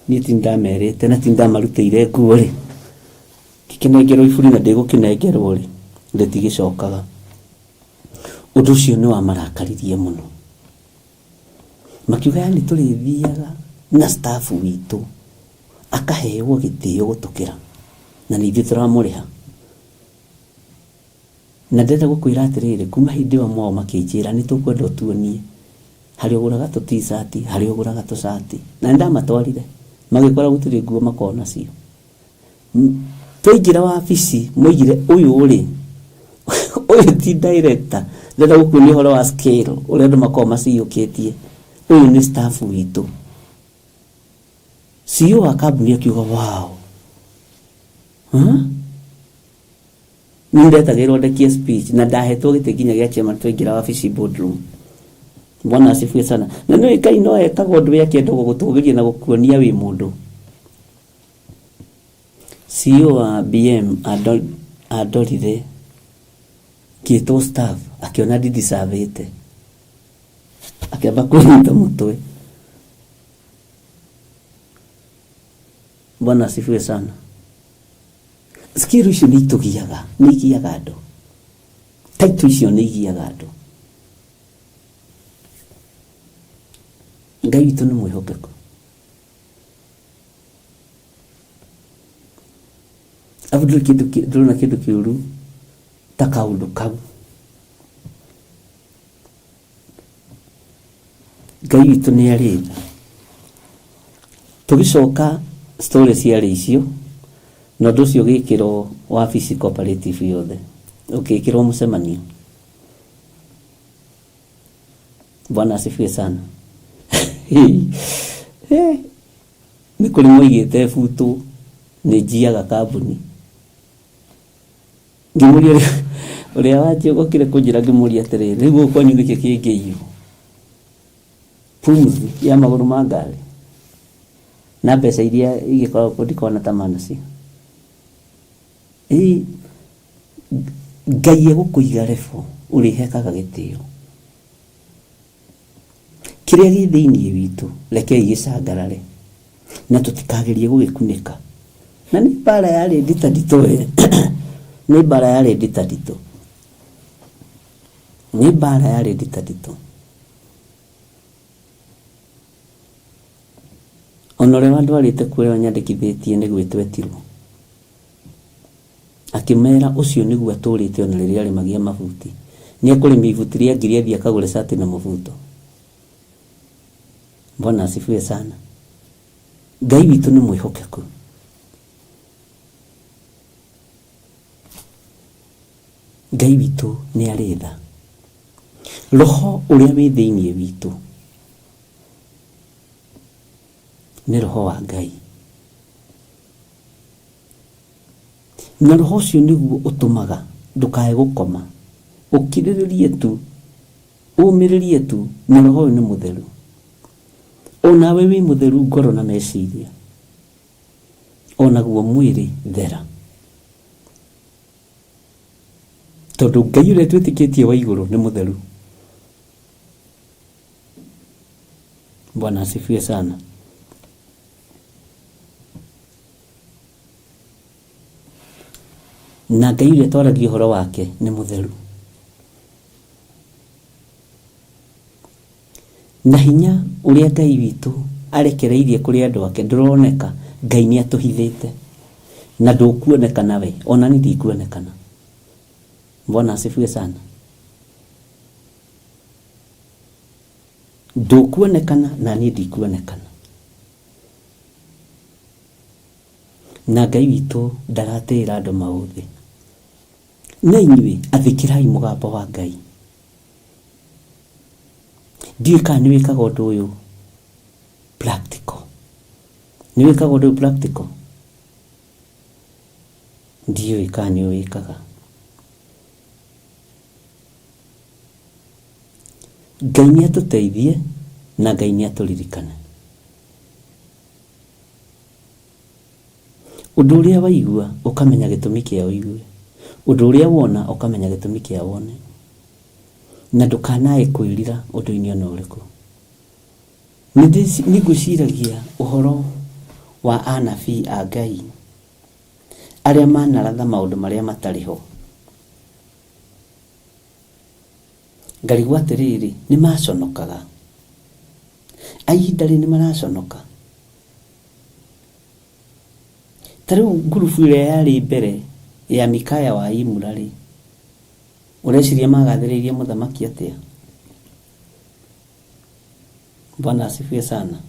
niĩ ti ndamerĩte na ti ndamarutĩire nguo rĩ, kĩnengerwo iburi na ndĩgũkĩnengerwo rĩ rĩtigĩcokaga. Ũndũ ũcio nĩ wamarakaririe mũno, makiuga yani tũrĩthiaga na staff witũ akaheo gĩtĩo gũtũkĩra, na nĩ ithuĩ tũramũrĩha. Na ndenda gũkwĩra atĩrĩrĩ, kuma hĩndĩ ĩyo mwao makĩnjĩra nĩ tũkwenda ũtuonie harĩ ũgũraga tũ t-shirt, harĩ ũgũraga tũ shirt, na ndamatwarire magĩkora gũtirĩ nguo makorwo nacio. Twaingĩra wabici moigire ũyũ ũrĩ ũyũ ti director, ndenda gũkuonia ũhoro wa scale ũrĩa andũ makorwo maciyũkĩtie, ũyũ nĩ staff witũ. CEO wa kambuni akiuga wow, nĩ ndetagĩrwo ndekie speech na ndahetwo gĩtĩ nginya gĩa chairman twaingĩra wabici boardroom. Bwana asifiwe sana. Na nĩ Ngai no ekaga ũndũ akĩenda gũgũtũgĩria na gũkuonia wĩ mũndũ. CEO wa BM andorire kĩtwo staff akiona ndidisavĩte, akĩamba kũnyita mũtwe. Bwana asifiwe sana. Skill icio nĩ itũgiaga, nĩ igiaga andũ, taito icio nĩ igiaga andũ. Ngai witũ nĩ mwĩhokeku. Abudul ndĩrona kĩndũ kĩũru ta kaũndũ kau. Ngai witũ nĩ arĩ. Tũgĩcoka story ciarĩ icio, na ũndũ ũcio ũgĩkĩrwo wabici cooperative yothe, ũgĩkĩrwo mũcemanio. Bwana asifiwe sana. Nĩ kũrĩ moigĩte butu nĩ njiaga kambuni. Ngĩmũria ũrĩa wanjia gũkire kũnjĩra, ngĩmũria atĩrĩrĩ, rĩu gũkũ kwanyu nĩkĩ kĩngĩiywo? Pumzi ya magũrũ ma ngari na mbeca iria igĩkoragwo ndikona ta mana cio. Ngai egũkũiga level ũrĩhekaga gĩtĩo. Kĩrĩa gĩ thĩinĩ witũ rekei gĩcangarare na tũtikagerie gũgĩkunĩka. Na nĩ mbara yarĩ nditũ nĩ mbara yarĩ nditũ. Nĩ mbara yarĩ nditũ. Onore wandu warĩte kuo nyandĩkithĩtie nĩ gwĩtwetirwo. Akĩmera ũcio nĩguo atũrĩte ona rĩrĩa arĩmagia mabuti. Nĩ ekũrĩmia ibuti rĩa ngiri athiĩ akagũre cati na mũbuto. Bwana asifiwe sana. Ngai witũ nĩ mwĩhokeku. Ngai witũ nĩ arĩ tha. Roho ũrĩa wĩ thĩinĩ witũ nĩ roho wa Ngai. Na roho ũcio nĩguo ũtũmaga ndũkae gũkoma, ũkirĩrĩrie tu, ũmĩrĩrie tu, na roho ũyũ nĩ mũtheru. Onawe wĩ mũtheru ngoro na meciria, onaguo mwĩrĩ thera. Tondũ Ngai ũrĩa twĩtĩkĩtie wa igũrũ nĩ mũtheru. Bwana asifiwe sana. Na Ngai ũrĩa twaragia ũhoro wake nĩ mũtheru. Na hinya ũrĩa Ngai witũ arekereirie kũrĩ andũ ake ndũroneka. Ngai nĩ atũhithĩte na ndũkuonekana we, ona nĩ ndikuonekana. Bwana asifiwe sana. Ndũkuonekana na niĩ ndikuonekana. Na Ngai witũ ndaratĩra andũ maũthĩ. Na inyuĩ athĩkĩrai mũgambo wa Ngai. Ndiũĩ kana nĩ wĩkaga ũndũ ũyũ practical. Nĩ wĩkaga ũndũ ũyũ practical. Ndiũĩ kana nĩ wĩkaga. Ngai nĩ atũteithie na Ngai nĩ atũririkane. Ũndũ ũrĩa waigua ũkamenya gĩtũmi kĩa ũigue. Ũndũ ũrĩa wona ũkamenya gĩtũmi kĩa wone. Na ndũkanae kwĩrira ũndũ-inĩ ona ũrĩkũ. Nĩ ngwĩciragia ũhoro wa anabii a Ngai arĩa manaratha maũndũ marĩa matarĩ ho. Ngarigwo atĩrĩrĩ, nĩ maconokaga. Ihinda rĩ nĩ maraconoka. Tarĩu ngurubu ĩrĩa yarĩ mbere ya Mikaya wa Imura rĩ, ũreciria magathĩrĩirie mũthamaki atĩa? Bwana asifiwe sana.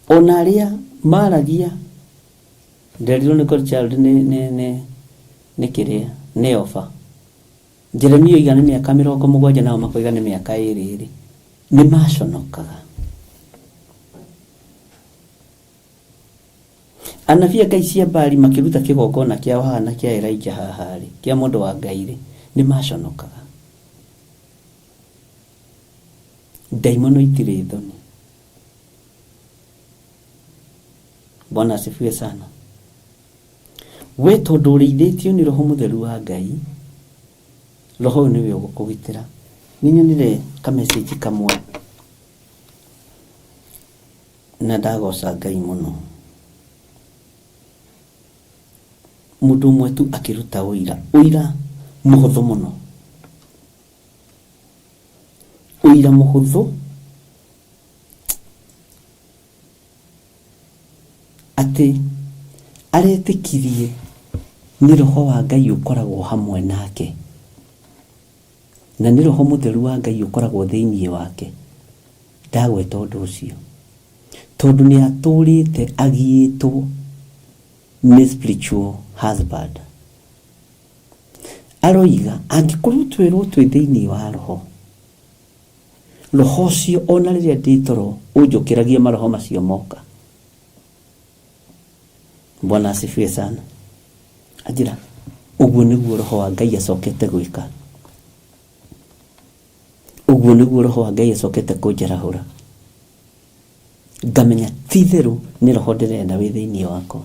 Ona arĩa maragia nderirwo nĩ Godchild nĩ kĩrĩa nĩ ofa. Jeremia oiga nĩ mĩaka 70 nao makoiga nĩ mĩaka 2 nĩ maconokaga. Anabii a Ngai cia Baali makĩruta kĩgongona kĩa hana kĩa Elijah haha rĩ, kĩa mũndũ wa Ngai rĩ, nĩ maconokaga. Ndaimono itirĩ thoni. Bwana asifiwe sana. We tondũ ũrĩithĩtio nĩ roho mũtheru wa Ngai, roho ũyũ nĩwe ũgũkũgitĩra. Nĩnyonire kamessage kamwe na ndagoca Ngai mũno. Mũndũ ũmwe tu akĩruta ũira mũhũthũ mũno. Ũira mũhũthũ atĩ aretĩkirie nĩ roho wa Ngai ũkoragwo hamwe nake. Na nĩ roho mũtheru wa Ngai ũkoragwo thĩinĩ wake. Ndagweta ũndũ ũcio. Tondũ nĩ atũrĩte agiĩtwo nĩ spiritual husband. Aroiga angĩkorwo twĩrwo twĩ thĩinĩ wa roho, roho ũcio ona rĩrĩa ndĩ toro ũnjũkĩragia maroho macio moka. Bwana asifiwe sana. Ajira ũguo nĩguo roho wa Ngai acokete gwĩka. Ũguo nĩguo roho wa Ngai acokete kũnjarahũra. Ngamenya ti therũ nĩ roho ndĩrenda wĩ thĩinĩ wakwa.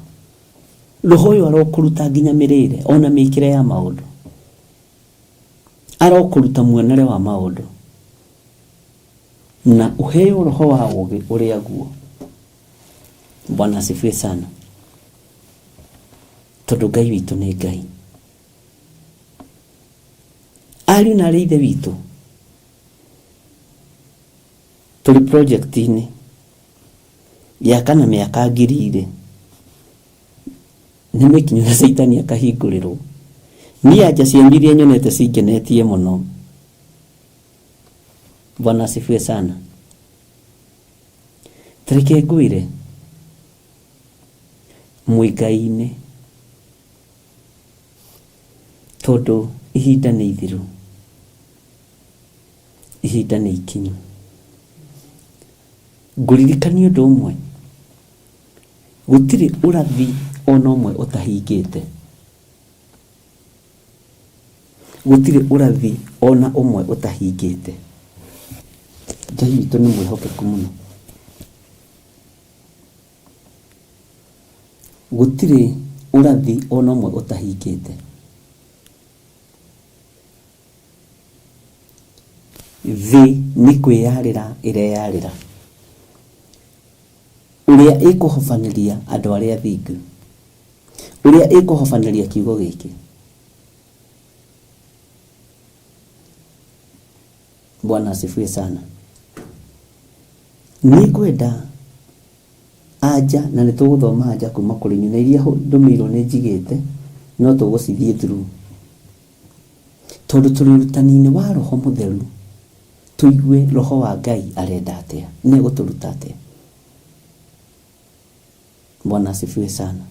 roho uyu arokuruta nginya mirire ona mikire ya maundu, arokuruta muonere wa maundu, na uheo roho wa ugi uria guo. Bwana asifiwe sana. Tondu Ngai witu ni Ngai. Ariu na ithe witu tuli project-ini ya kana miaka 2,000 ni mikinyu na Saitani akahingurirwo. Ni aja ciambirie nyonete cingenetie muno. Bwana asifiwe sana. Tareke ngwire mwigai-ini tondu ihinda ni ithiru, ihinda ni ikinyu. Nguririkania undu umwe, gutiri urathi ona umwe utahingite, gutiri urathi ona umwe utahingite. Ngai witu ni mwihokeku muno. Gutiri urathi ona umwe utahingite. Thi ni kwiyarira ireyarira, uria ikuhofaniria andu aria thingu, uria ikuhofaniria kiugo giki. Bwana asifiwe sana. Ni kwenda aja na nituguthoma aja kuma kuri nyina iria ndumirwo ni njigite, no tugucithie through tondu turutani-ini wa Roho Mutheru, tuigue roho wa Ngai arenda atia, ni guturuta atia. Bwana asifiwe sana.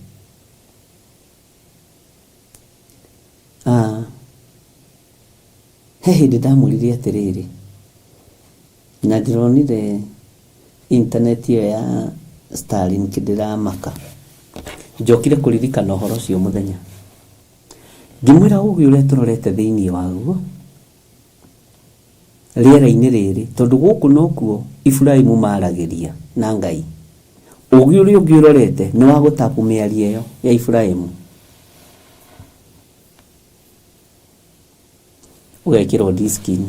He hindi ndamuririe atiriri, na ndironire internet iyo ya Starlink ndiramaka, njokire kuririkana uhoro ucio muthenya, ngimwira ugi uria turorete thiini waguo riera-ini riri, tondu guku nokuo Ibrahimu maragiria na Ngai. Ugi uria ungi urorete ni wa gutapu miario iyo ya Ibrahimu, ugekirwo diskini.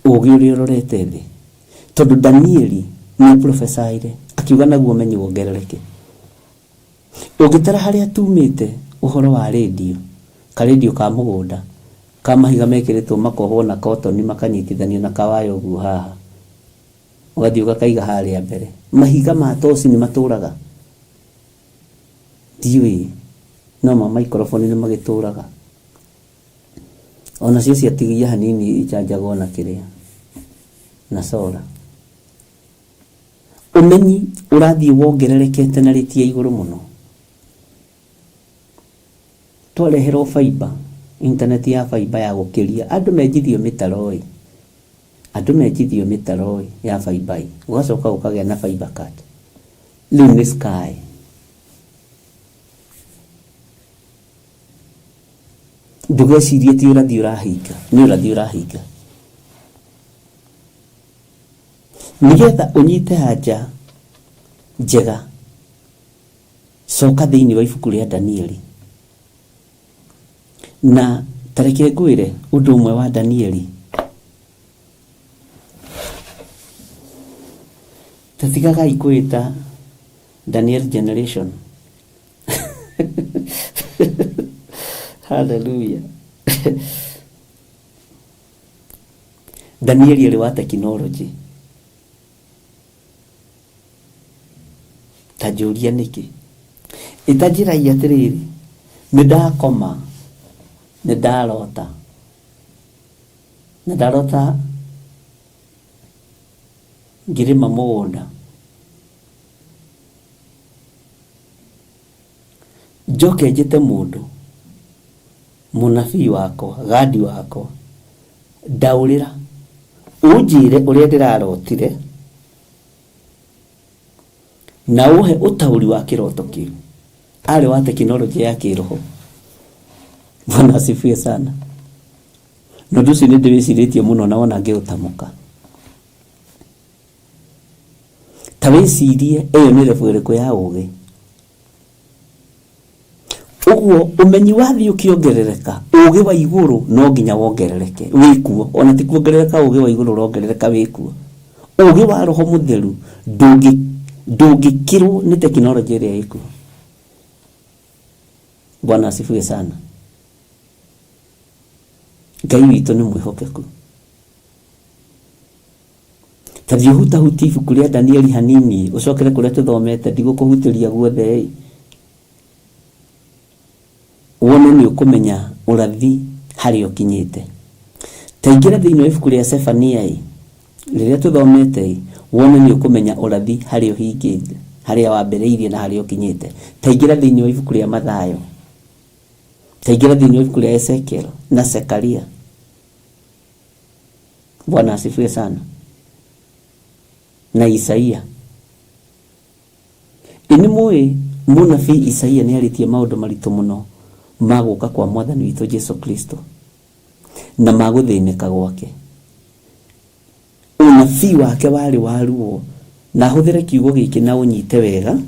Ugi uria urorete thi, tondu Danieli ni profesaire akiuga naguo menyi wongerereke. Ugitara haria tumite uhoro wa radio, ka radio ka mugunda, ka mahiga mekiritwo makohwo na cotton makanyitithanio na kawayo guo haha, ugathi ugakaiga haria mbere. Mahiga ma toci ni maturaga, diwi no ma microphone ni magituraga, ona cio ciatigia hanini ijanjagwo na kiria na sola. Umenyi urathi wongererekete na ritia iguru muno. Twareherwo fiber, internet ya fiber ya gukiria, andu menjithio mitaroi, andu menjithio mitaroi ya fiber, ugacoka ukagea na fiber card. Riu ni Sky. Ndugecirie ti urathi urahinga, ni urathi urahinga. Nigetha unyite haja njega, coka thiini wa ibuku ria Danieli, na tareke ngwire undu umwe wa Danieli. Tatigaga ikwita Daniel generation. Hallelujah. Danieli ali wa technology. Tajuria niki itajira yatiriri, ndakoma ndarota ngirima mugunda, njoke njite mundu munabii wako, gadi wako, ndaurira unjire uria ndirarotire na uhe utauri wa kiroto kiu. Ari wa teknolojia ya kiroho. Bwana asifiwe sana. Ndusi ni ndiviciritie muno na wona ngiutamuka. Tawicirie eyo ni level iriku ya ugi. Koguo umenyi wathi ukiongerereka uge wa iguru no nginya wongerereke wikuo ona ti kuongerereka uge wa iguru rongerereka wikuo uge wa roho mutheru ndungikirwo ni teknolojia ria ikuo. Bwana asifiwe sana. Ngai witu ni mwihokeku. Tathi huti ibuku ria Danieli hanini ucokere kuria tuthomete ndigukuhutiria guothe wone ni ukumenya urathi hari ukinyite. Taingira thiini wa ibuku ria Sefania riria tuthomete wone ni ukumenya urathi hari uhingite hari wambiriirie na hari ukinyite. Taingira thiini wa ibuku ria Mathayo, taingira thiini wa ibuku ria Ezekiel na Zekaria. Bwana asifiwe sana. Na Isaia. Ini mwe munabii Isaia ni aritie maundu maritu muno maguka kwa mwathani witu Yesu Kristo na maguthinika gwake. Unabii wake wari waruo na huthire kiugo giki na unyite wega.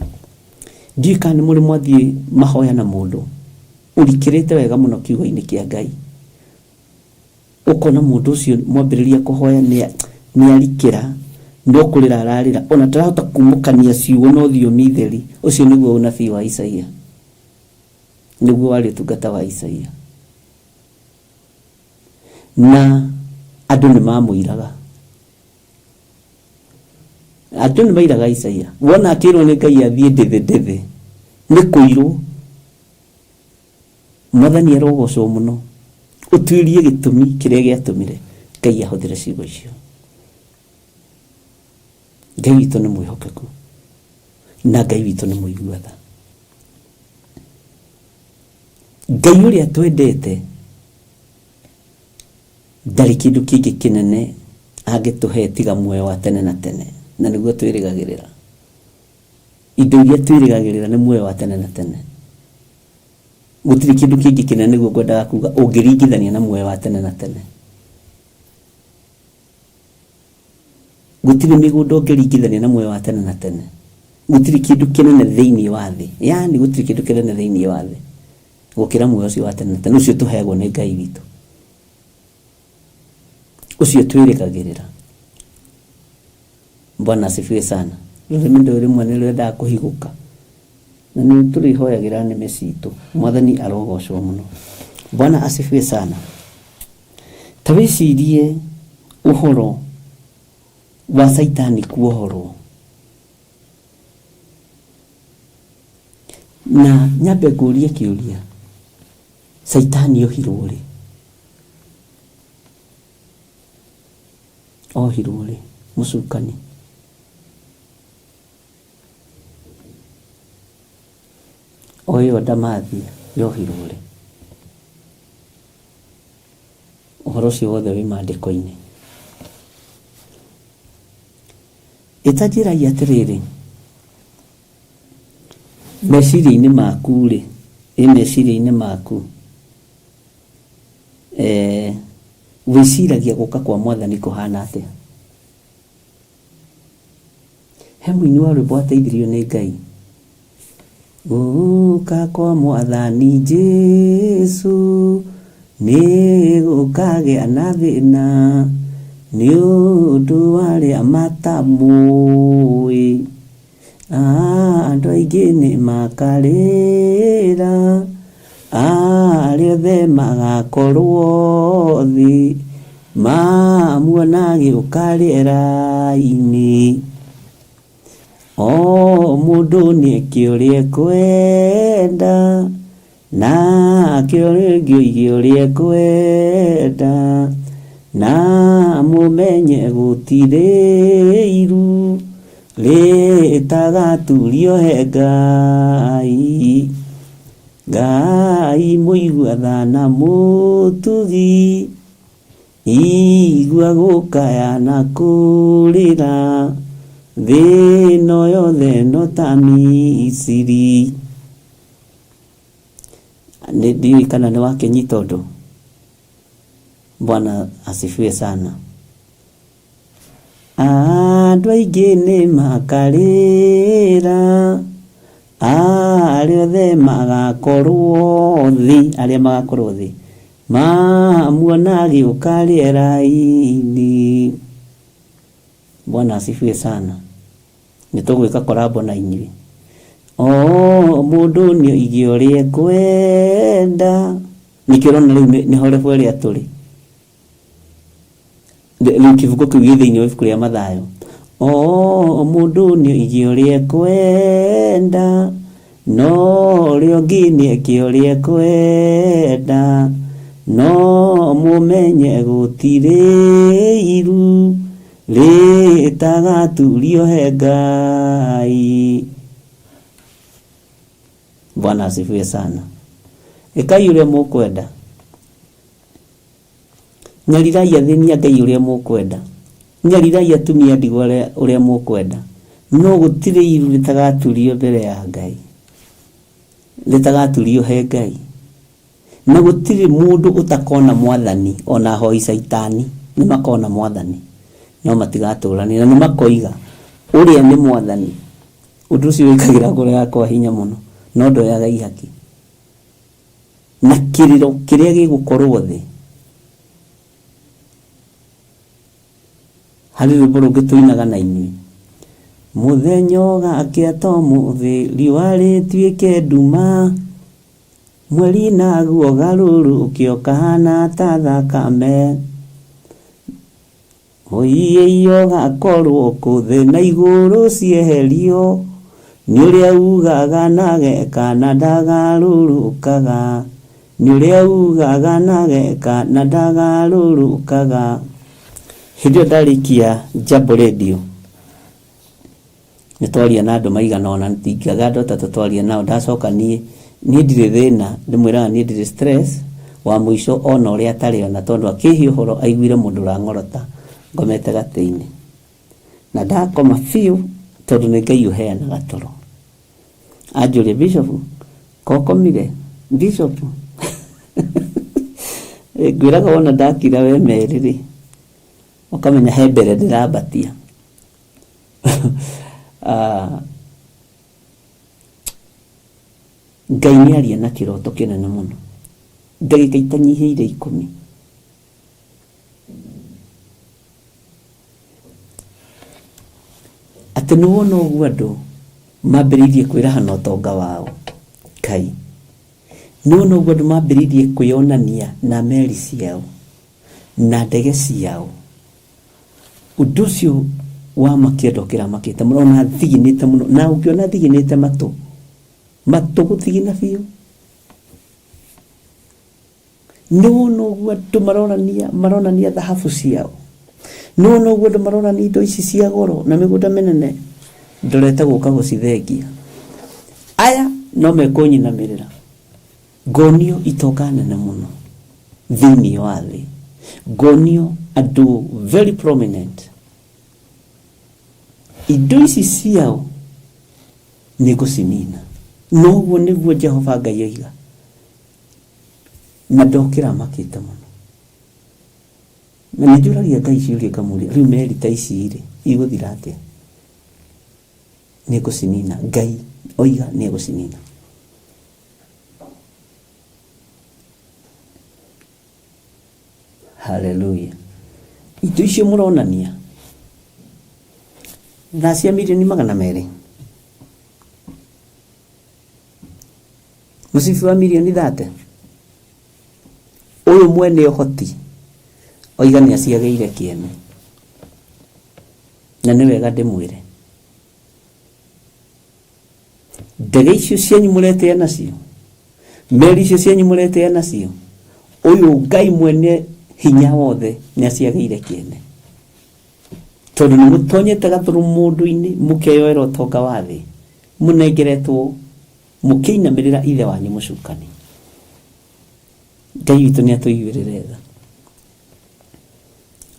Ndika ni muri mwathie mahoya na mundu urikirite wega muno kiugo-ini kia Ngai. Ukona mundu ucio mwambiriria kuhoya ni arikira ndo kulira ararira ona tarahota kumukania ciugo no thiomi theri. Ucio niguo unabii wa Isaia, niguo wari tungata wa Isaia. Na andu ni mamuiraga, andu ni mairaga Isaia. Wona akirwo ni Ngai athie ndethe ni kuirwo mwathani arogocwo muno utwirie gitumi kiria giatumire Ngai ahuthire ciugo icio. Ngai witu ni mwihokeku na Ngai witu ni muiguatha. Ngai uria twendete ndari kindu kingi kinene agituhe tiga muoyo wa tene na tene, na niguo twirigagirira. Indo iria twirigagirira ni muoyo wa tene na tene. Gutiri kindu kingi kinene niguo ngwendaga kuga ungiringithania na muoyo wa tene na tene. Gutiri migundo ungiringithania na muoyo wa tene na tene. Gutiri kindu kinene thiini wa thi, yani gutiri kindu kinene thiini wa thi gukira muoyo ucio wa tene na tene. Ucio tuhegwo ni Ngai witu, ucio twirigagirira. Bwana asifiwe sana. Rurimi rimwe ni rwenda kuhiguka na ni turihoyagira neme citu. Mwathani arogocwo muno. Bwana asifiwe sana. Tawicirie uhoro wa Saitani kuohorwo na nyambe ngurie kiuria, Saitani ohirwo ri? Ohirwo ri mucukani? Oyo Damathi yohirwo ri? Uhoro cio wothe wi maandiko-ini. Itajiragia atiriri, meciria-ini maku ri, meciria-ini maku wiciragia guka kwa mwathani kuhana atia? He muini wa rwimbo ateithirio ni Ngai. Guka kwa mwathani Jesu ni gukagea na thina ni undu waria matamui. Andu aingi ni makarira, ari othe magakorwo thi mamuona giuka riera-ini. O mundu ni kiuria kwenda na kiuria kwenda na mumenye gutire iru ritagaturio he Ngai. Ngai muiguatha na mutugi, igua gukaya na kurira thino yothe no ta Misiri. Ndiwi kana ni wakenyita undu. Bwana asifiwe sana. Andu aingi ni makarira arĩa othe magakorwo thĩ, arĩa magakorwo thĩ muona gĩũka rĩera-inĩ. Bwana asifiwe sana. Nĩtũgwĩka collabo na inyuĩ. Mũndũ nĩ oige ũrĩa ekwenda. Nikĩrona rĩu nĩho level ĩrĩa tũrĩ. Rĩu kĩbungo kĩu gĩ thĩinĩ wa ibuku rĩa Mathayo. Mũndũ nĩ oige ũrĩa ekwenda, no ũrĩa ũngĩ nĩeke ũrĩa ekwenda, no mũmenye gũtirĩ iru rĩtagaturio he Ngai. Bwana asifiwe sana. Ekai ũrĩa mũkwenda. Nyarirai athĩni a Ngai ũrĩa mũkwenda. Nyarirai atumia ndigwa ũrĩa mũkwenda. No gũtirĩ iru rĩtagaturio mbere ya Ngai, rĩtagaturio he Ngai. Na gũtirĩ mũndũ ũtakona mwathani, ona hoi caitani nĩmakona mwathani, no matigatũrani na nĩmakoiga ũrĩa nĩ mwathani. Ũndũ ũcio wĩkagĩra ngoro yakwa hinya mũno, no ndoyaga ihaki. Na kĩrĩro kĩrĩa gĩgũkorwo thĩ, harĩ rwĩmbo rũngĩ tũinaga na inyuĩ. Mũthenya ũgakĩa ta ũmũthĩ, riũa rĩtuĩke nduma, mweri naguo ũgarũrũke ũkahana ta thakame, mũiĩi ũgakorwo kũthĩ na igũrũ cieherio, nĩ ũrĩa ugaga na geka na ndagarũrũkaga, nĩ ũrĩa ugaga na geka na ndagarũrũkaga. Hĩndĩ ĩyo ndarĩkia Jambo Radio, nĩtwaria na andũ maigana ona, ndingĩaga andũ atatũ twaria nao. Ndacoka niĩ ndirĩ thĩna, ndĩmwĩraga niĩ ndirĩ stress, wa mũico ona ũrĩa atarĩ ona, tondũ akĩhia ũhoro aiguire mũndũ ũrang'orota ngomete gatĩ-inĩ, na ndakoma biũ tondũ nĩ Ngai ũheanaga toro. Anjũria, Bishop kokomire? Bishop ngwĩraga wona ndakira we merĩ-rĩ, ukamenya he mbere ndĩrambatia. Ngai nĩaria na kĩroto kĩnene mũno, ndagĩka itanyihĩire 10. Atĩ nĩwona ũguo andũ mambĩrĩirie kwĩrahana ũtonga wao Ngai, nĩwona ũguo andũ mambĩrĩirie kwĩonania na meri ciao na ndege ciao. Ũndũ ũcio wamakia ndokĩramakĩte mũno, na thiginĩte mũno, na ũngĩona thiginĩte matũ gũthigina biũ. Nĩwona ũguo andũ maronania thahabu ciao, nĩwona ũguo andũ maronania indo ici cia goro na mĩgũnda mĩnene, ndorete gũka gũcithengia. Aya no mekũnyinamĩrĩra, ngonio itonga nene mũno thĩinĩ wa thĩ, ngonio andũ very prominent. Indo ici ciao nĩ gũcinina. Noguo nĩguo Jehova Ngai oiga, na ndokĩramakĩte mũno. Na nĩnjũragia Ngai ciũria ngamũria, rĩu meri ta ici-rĩ igũthira atĩa? Nĩ gũcinina. Ngai oiga nĩ gũcinina. Hallelujah. Indo icio mũronania thaa cia milioni 200, mũcibi wa milioni 30. Ũyũ mwene ũhoti oiga nĩ aciagĩire kĩene, na nĩ wega ndĩmwĩre, ndege icio cianyu mũretea nacio, meri icio cianyu mũretea nacio, ũyũ Ngai mwene hinya wothe nĩ aciagĩire kĩene, tondũ nĩ mũtonyete gathũrũ mũndũ-inĩ, mũkeyoera ũtonga wa thĩ, mũnengeretwo mũkĩinamĩrĩra ithe wanyu mũcukani. Ngai witũ nĩ atũiguĩrĩre tha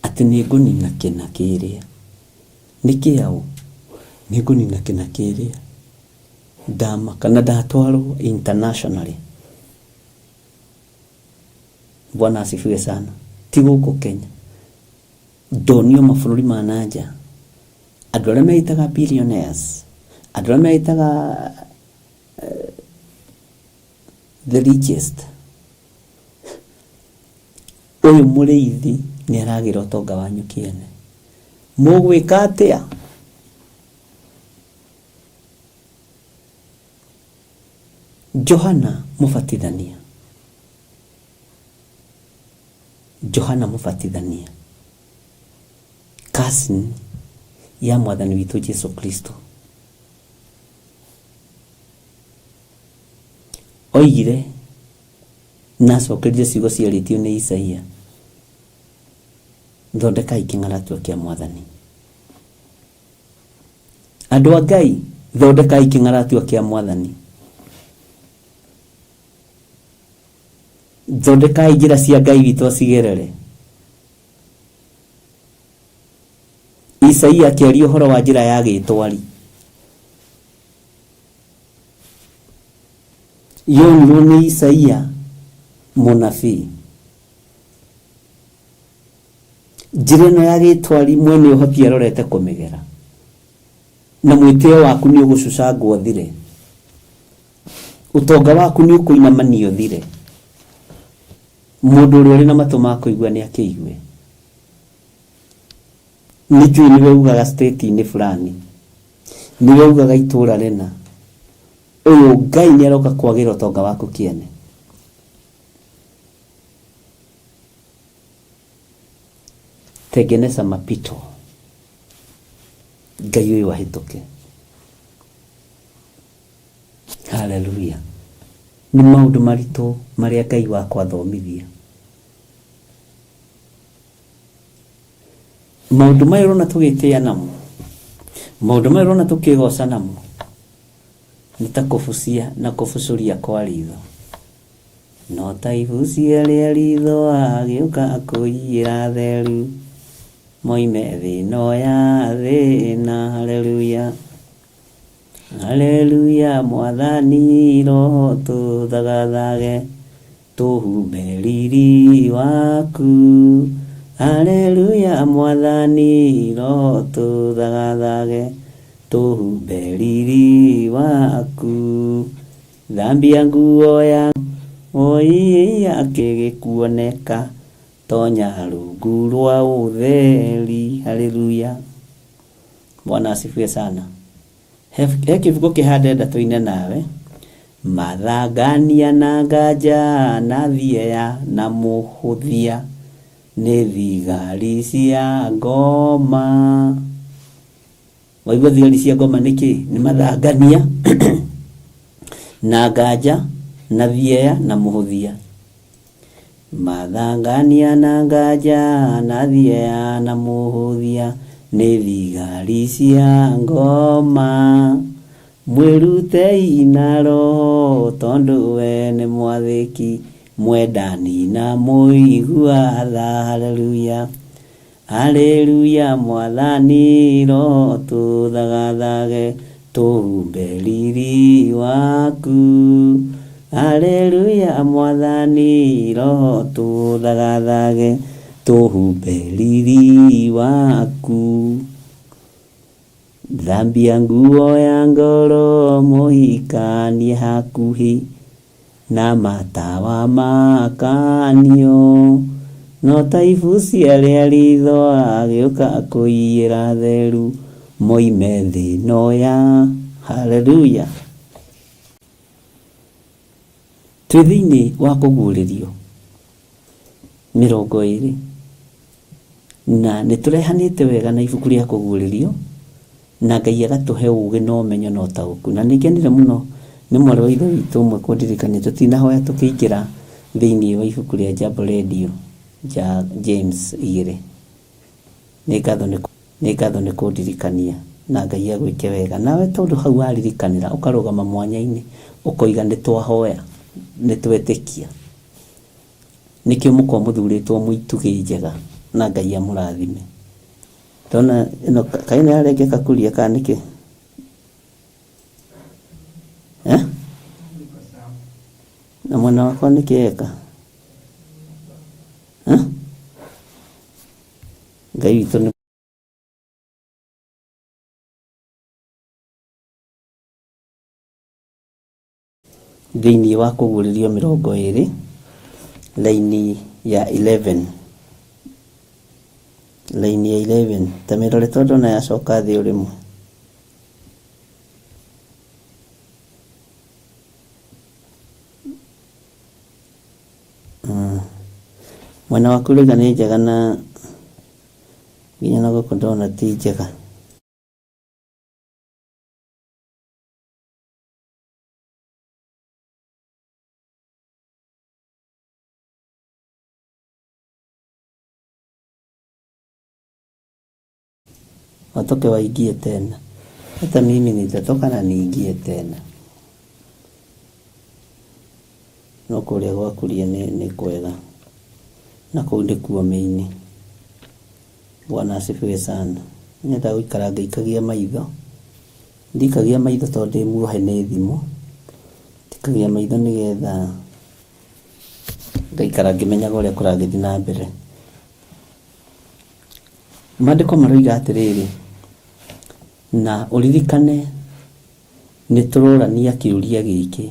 atĩ nĩ ngũnina kĩna kĩrĩa nĩ kĩao, nĩ ngũnina kĩna kĩrĩa ndamaka na ndatwarwo internationally. Bwana asifiwe sana. Ti gũkũ Kenya, ndonio mabũrũri ma nanja, andũ arĩa meitaga billionaires, andũ arĩa meitaga the richest. Uyu mureithi ni aragira utonga wanyu kiene. Mugwika atia? Johana Mubatithania, cousin ya mwathani witu Jesu Kristo, oigire na cokerie ciugo ciaritio ni Isaia, thondekai kĩng'aratua kĩa mwathani. Andũ a Ngai, thondekai kĩng'aratua kĩa mwathani. Thondekai njĩra cia Ngai witũ acigerere. Isaia akĩaria ũhoro wa njĩra ya gĩtwari. Yonirwo nĩ Isaia mũnabii. Njĩra ĩno ya gĩtwari mwene ũhoti arorete kũmĩgera, na mwĩtĩo waku nĩ ũgũcucangwo thire, ũtonga waku nĩ ũkũinamanio thire. Mũndũ ũrĩa ũrĩ na matũ ma kũigua nĩ akĩigue. Nĩnjũĩ nĩwe ugaga state-inĩ fulani, nĩwe ugaga itũũra rĩna, ũyũ Ngai nĩ aroka kwagĩra ũtonga waku kĩene. Tengeneza mapito, Ngai ũyũ ahĩtũke. Hallelujah. Nĩ maũndũ maritũ marĩa Ngai wakwa athomithia. Maũndũ maya ũrona tũgĩtĩa namo, maũndũ maya ũrona tũkĩgoca namo, nĩ ta kũbucia na kũbucũria kwa ritho. No ta ibucia rĩa ritho agĩũka akũiyĩra theru, moime thĩno ya thĩna. Haleluya, haleluya. Mwathani roho tũthagathage, tũhumbe riri waku. Haleluya, Mwathani roho tũthagathage, tũhumbe riri waku. Thambia nguo ya oiya kĩgĩkuoneka, tonya rungu rwa ũtheri. Haleluya. Bwana asifiwe sana. He kivugo kĩhande ndatũ-inĩ nawe, mathangania na nganja na thiea na mũhũthia, nĩ thigari cia ngoma. Waigua thigari cia ngoma nĩkĩ? Nĩ mathangania na nganja na thiea na mũhũthia. Mathangania na nganja na thiea na mũhũthia, nĩ thigari cia ngoma. Mwĩrutei na roho, tondũ we nĩ mwathĩki, mwendani na mũiguatha. Haleluya, haleluya. Mwathani roho tũthagathage, tũhumbe riri waku. Haleluya, Mwathani roho tũthagathage, tũhumbe riri waku. Thambia nguo ya ngoro, mũhikanie hakuhĩ, na matawa makanio. No ta ibucia rĩa ritho agĩũka akũiyĩra theru, moime thĩno ya. Haleluya. Twĩ thĩinĩ wa kũguũrĩrio 20, na nĩtũrehanĩte wega na ibuku rĩa kũguũrĩrio, na Ngai agatũhe ũũgĩ na ũmenyo na ũtaũku. Na nĩngenire mũno nĩ mwarĩ wa ithe witũ ũmwe kũndirikania tũtinahoya tũkĩingĩra thĩinĩ wa ibuku rĩa Jambo Radio ja James 2. Nĩ ngatho nĩ kũndirikania, na Ngai agwĩke wega. Nawe tondũ hau waririkanĩra ũkarũgama mwanya-inĩ ũkoiga nĩtwahoya, nĩtwetĩkia, nĩkĩo mũkorwo mũthurĩtwo mũitugĩ njega, na Ngai amũrathime. Tona ĩno kaĩ nĩ arengeka kuria ka nĩkĩ? Na mwana wakwa nĩkĩ eka? Ngai witũ nĩ thĩinĩ wa kũgũrĩrio 20 laini ya 11 laini ya 11 ta mĩrore tondũ na yacoka thĩ ũrĩmwe mwena waku rĩga nĩ njega na nginya na gũkũ ndona ti njega. Watoke waingie tena, hata mimi nitatoka na niingie tena. No kũrĩa gwakuria nĩ kwega na kũu ndĩkuo mĩini. Bwana asifiwe sana. Nyenda gũikara ngaikagia maitho, ndikagia maitho tondũ ndĩ muohe nĩ thimũ, ndikagia maitho nĩgetha ngaikara ngĩmenyaga ũrĩa kũragĩthiĩ na mbere. Maandĩko maroiga atĩrĩrĩ, na ũririkane nĩtũrorania kĩũria gĩkĩ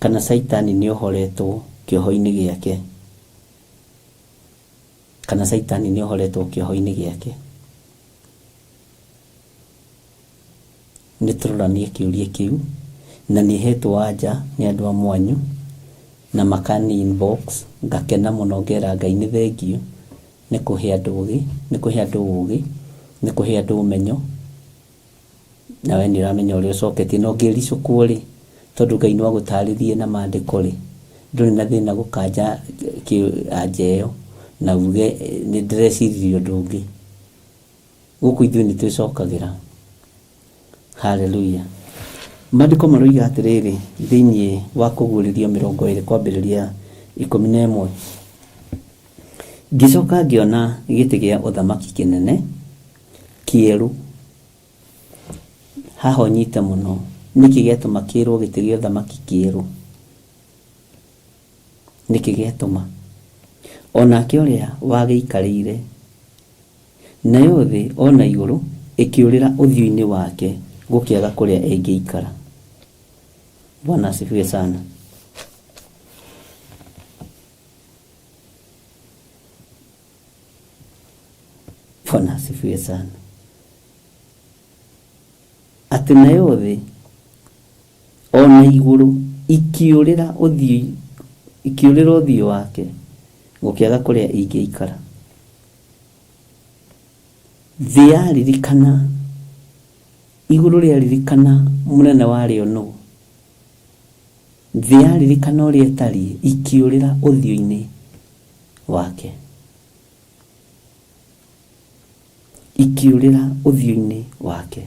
kana Saitani nĩohoretwo kĩoho-inĩ gĩake, kana Saitani nĩohoretwo kĩoho-inĩ gĩake. Nĩtũrorania kĩũria kĩu na nĩhetwo anja nĩ andũ a mwanyu na makani inbox, ngakena mũno ngera Ngai nĩ thengio nĩ kũhe andũ ũgĩ, nĩ kũhe andũ ũgĩ, nĩ kũhe andũ ũmenyo. Nawe nĩ ũramenya ũrĩa ũcoketie na ũngĩricũkwo rĩ, tondũ Ngai no agũtarĩrie na maandĩko rĩ, ndũrĩ na thĩna gũkanja anja ĩyo na uge nĩ ndĩreciria ũndũ ũngĩ. Gũkũ ithuĩ nĩ twĩcokagĩra. Haleluya. Maandĩko maroiga atĩrĩrĩ thĩinĩ wa kũguũrĩrio 20 kwambĩrĩria 11, ngĩcoka ngĩona gĩtĩ gĩa ũthamaki kĩnene kĩerũ. Haha ũnyite mũno, nĩkĩ gĩatũma kĩerwo gĩtĩ gĩa ũthamaki kĩerũ? Nĩkĩ gĩatũma? Onake ũrĩa wagĩikarĩire, nayo thĩ ona igũrũ ĩkĩũrĩra ũthiũ-inĩ wake gũkĩaga kũrĩa ĩngĩikara. Bwana asifiwe sana. Bwana asifiwe sana. Atĩ nayo thĩ ona igũrũ ikiũrĩra ũthiũ wake gũkĩaga kũrĩa ingĩikara. Thĩ yaririkana, igũrũ rĩaririkana mũnene warĩo nũũ. Thĩ yaririkana ũrĩa ĩtariĩ ikiũrĩra ũthiũ-inĩ wake, ikiũrĩra ũthiũ-inĩ wake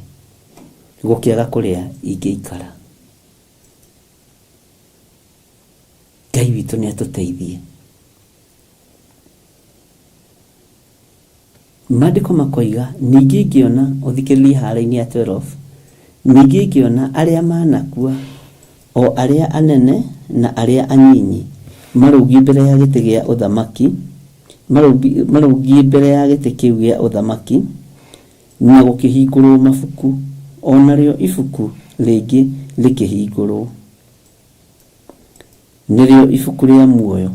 gũkĩaga kũrĩa ingĩikara. Ngai witũ nĩ atũteithie. Maandĩko makoiga, ningĩ ngĩona, ũthikĩrĩrie hara-inĩ ya 12, ningĩ ngĩona arĩa manakua, o arĩa anene na arĩa anyinyi, marũngiĩ mbere ya gĩtĩ gĩa ũthamaki, marũngiĩ mbere ya gĩtĩ kĩu gĩa ũthamaki, na gũkĩhingũrwo mabuku, onarĩo ibuku rĩngĩ rĩkĩhingũrwo, nĩrĩo ibuku rĩa muoyo.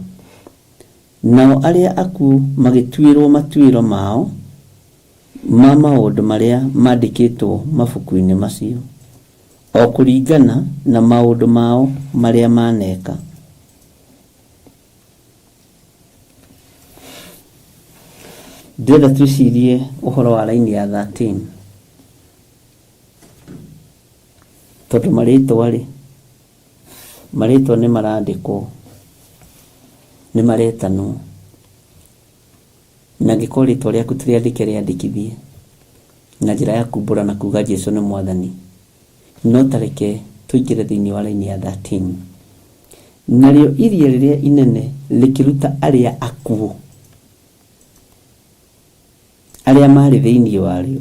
Nao arĩa akuũ magĩtuĩrwo matuĩro mao ma maũndũ marĩa mandĩkĩtwo mabuku-inĩ macio, o kũringana na maũndũ mao marĩa maneka. Ndĩrenda twĩcirie ũhoro wa raini ya 13, tondũ marĩtwa nĩ marandĩkwo, nĩ maretanwo, na angĩkorwo rĩtwa rĩaku ti rĩandĩke rĩandĩkithie na njĩra ya kumbũra na kuga Jesũ nĩ Mwathani. No tareke tũingĩre thĩinĩ wa raini ya 13. Narĩo iria rĩrĩa inene rĩkĩruta arĩa akuũ, arĩa marĩ thĩinĩ warĩo,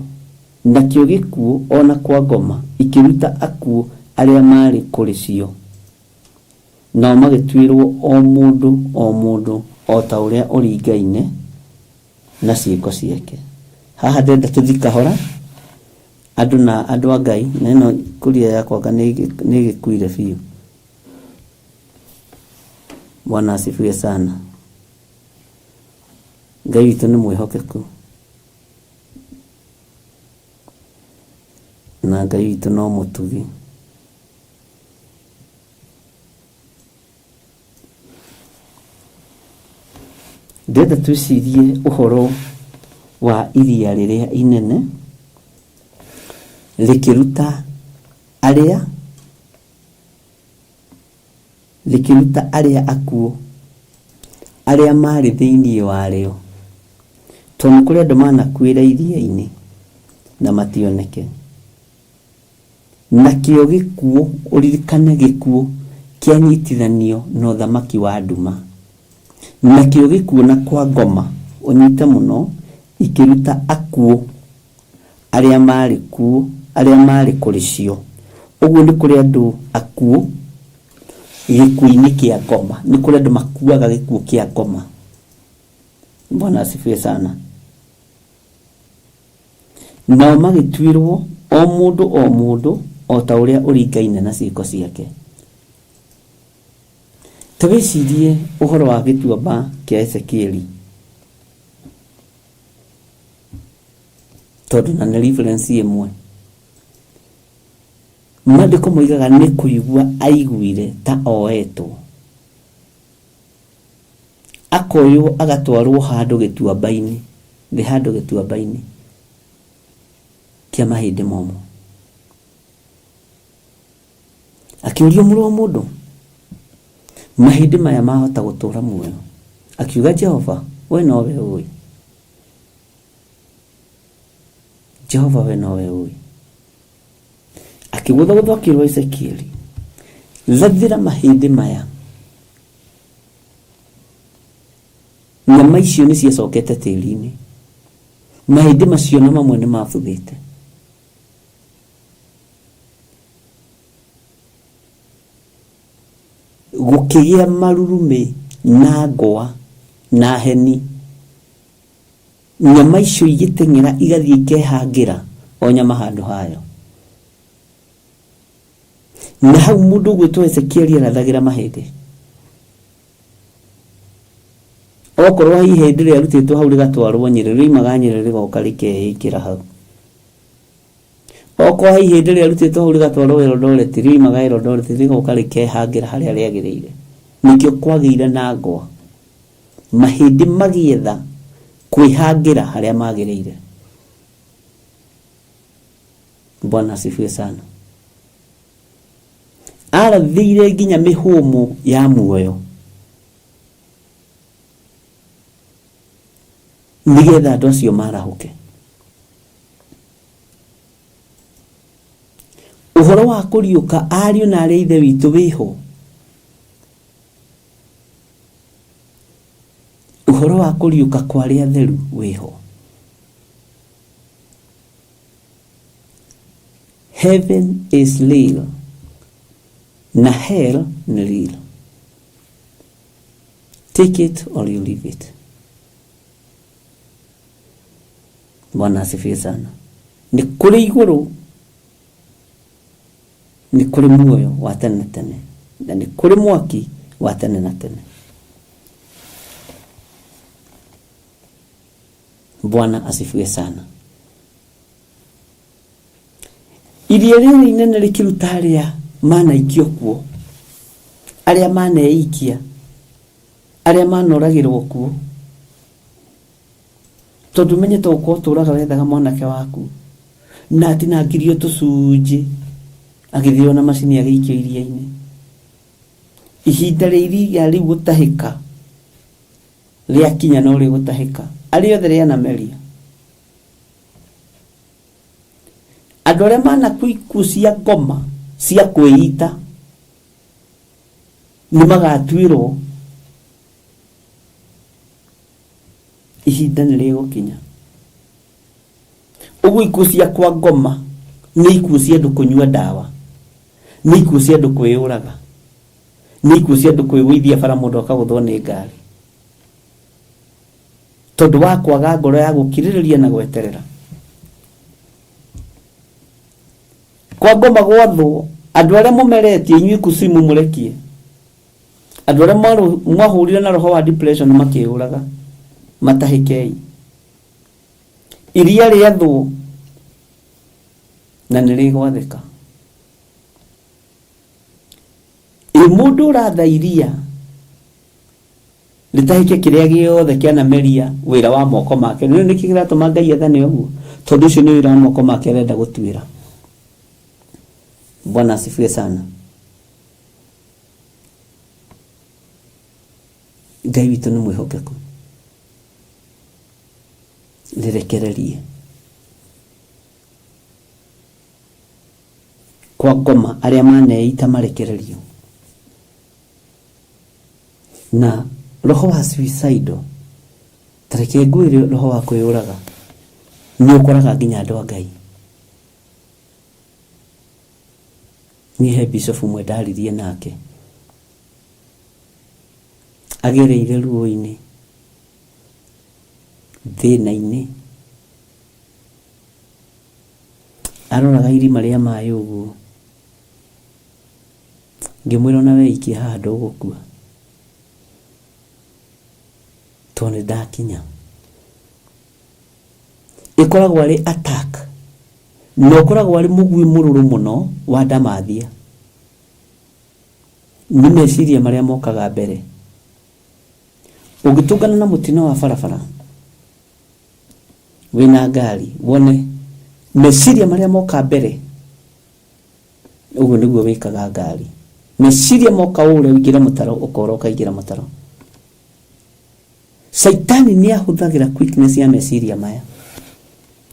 nakĩo gĩkuũ ona kwa ngoma ikĩruta akuũ arĩa marĩ kũrĩ cio, nao magĩtuĩrwo o mũndũ o ta ũrĩa ũringaine na ciĩko ciake. Haha ndenda tũthi kahora andũ a Ngai, na ĩno kũria yakwa nĩ gĩkuire biũ. Bwana asifiwe sana. Ngai witũ nĩ mwĩhokeku, na Ngai witũ no mũtugi. Ndĩrenda twĩcirie ũhoro wa iria rĩrĩa inene rĩkĩruta arĩa akuũ arĩa marĩ thĩinĩ warĩo, tondũ kũrĩ andũ manakuĩra iria-inĩ na mationeke. Nakĩo gĩkuũ, ũririkane gĩkuũ kĩanyitithanio na ũthamaki wa nduma. Nakĩo gĩkuũ na kwa ngoma, ũnyite mũno, ikĩruta akuũ arĩa marĩ kuũ, arĩa marĩ kũrĩ cio. Ũguo nĩ kũrĩ andũ akuũ gĩkuũ-inĩ kĩa ngoma, nĩ kũrĩ andũ makuaga gĩkuũ kĩa ngoma. Bwana asifiwe sana. Nao magĩtuĩrwo o mũndũ o ta ũrĩa ũringaine na ciĩko ciake. Tawĩcirie ũhoro wa gĩtuamba kĩa Ezekieli, tondũ na nĩ reference ĩmwe. Maandĩko moigaga nĩ kũigua aiguire ta oetwo, akoywo agatwarwo handũ gĩtuamba-inĩ, handũ gĩtuamba-inĩ kĩa mahĩndĩ momũ. Akĩũrio mũrũ wa mũndũ, mahĩndĩ maya mahota gũtũra muoyo? Akiuga, Jehova, we nowe ũĩ. Jehova, we nowe ũĩ. Akĩgũthagũtha akĩrwo Ezekieli, thathĩra mahĩndĩ maya. Nyama icio nĩ ciacokete tĩri-inĩ. Mahĩndĩ macio na mamwe nĩ mabuthĩte. Gũkĩgĩa marurumĩ na ngwa na heni. Nyama icio igĩteng'era igathiĩ ikehangĩra o nyama handũ hayo. Na hau mũndũ gwĩtwo Ezekieli arathagĩra mahĩndĩ. Okorwo hihi hĩndĩ ĩrĩa arutĩtwo hau rĩgatwarwo Nyĩrĩ, rĩoimaga Nyĩrĩ rĩgoka rĩkeĩkĩra hau. Okorwo hihi hĩndĩ ĩrĩa arutĩtwo hau rĩgatwarwo Eldoret, rĩoimaga Eldoret rĩgoka rĩkehangĩra harĩa rĩagĩrĩire. Nĩkĩo kwagĩire na ngwa. Mahĩndĩ magĩetha kwĩhangĩra harĩa magĩrĩire. Bwana asifiwe sana. Arathire nginya mĩhũmũ ya muoyo, nĩgetha andũ acio marahũke. Ũhoro wa kũriũka ariũ na arĩa ithe witũ wĩho. Ũhoro wa kũriũka kwa arĩa atheru wĩho. Heaven is real na hell ni real. Take it or you leave it. Bwana asifiwe sana. Ni kũrĩ igũrũ, ni kũrĩ muoyo wa tene na tene, na ni kũrĩ mwaki wa tene na tene. Bwana asifiwe sana. Iria rĩrĩ inene rĩkĩruta arĩa manaikio kuo, arĩa maneikia, arĩa manoragĩrwo kuo. Tondũ menyete gũkorwo tũraga wethaga mwanake waku, na atinangirio tũcunjĩ, agĩthĩo na macini agĩikio iria-inĩ. Ihinda rĩa iria rĩu gũtahĩka rĩakinya no rĩgũtahĩka, arĩ othe rĩanameria. Andũ arĩa manakuo ikuũ cia ngoma cia kwĩita nĩ magatuĩrwo. Ihinda nĩ rĩgũkinya. Ũguo ikuũ cia kwa ngoma nĩ ikuũ cia andũ kũnyua ndawa, nĩ ikuũ cia andũ kwĩyũraga, nĩ ikuũ cia andũ kwĩgũithia bara mũndũ akagũthwo nĩ ngari, tondũ wa kwaga ngoro ya gũkirĩrĩria na gweterera. Kwa ngoma gwathwo, andũ arĩa mũmeretie inyuĩ kusimu mũrekie. andũ arĩa mwahũrire na roho wa depression makĩũraga matahĩkei. Iria rĩathwo na nĩrĩgwathĩka. Mũndũ ũratha iria rĩtahĩke kĩrĩa gĩothe kĩanameria wĩra wa moko make. Nĩkĩ kĩratũma Ngai athane ũguo? Tondũ ũcio nĩ wĩra wa moko make arenda gũtuĩra. Bwana asifiwe sana. Ngai witũ nĩ mwĩhokeku. Rĩrekererie. Kwa ngoma arĩa maneita marekererio. Na roho wa suicide tareke ngwĩre roho wa kwĩyũraga nĩ ũkoraga nginya andũ a Ngai. Niĩ bishop mwe ndaririe nake agereire ruo-inĩ thĩna-inĩ aroraga irima rĩa maĩ ũguo ngĩmwĩra ona we ikia haha ndũgũkua tondũ nĩ ndakinya. Ĩkoragwo arĩ attack na ũkoragwo arĩ mũgui mũrũrũ mũno wa ndamathia. Nĩ meciria marĩa mokaga mbere ũgĩtũngana na mũtino wa barabara wĩna ngari wone meciria marĩa moka mbere ũguo nĩguo wĩkaga ngari. Meciria moka ũrĩa ũingĩra mũtaro ũkora ũkaingĩra mũtaro. Saitani nĩ ahũthagĩra quickness ya meciria maya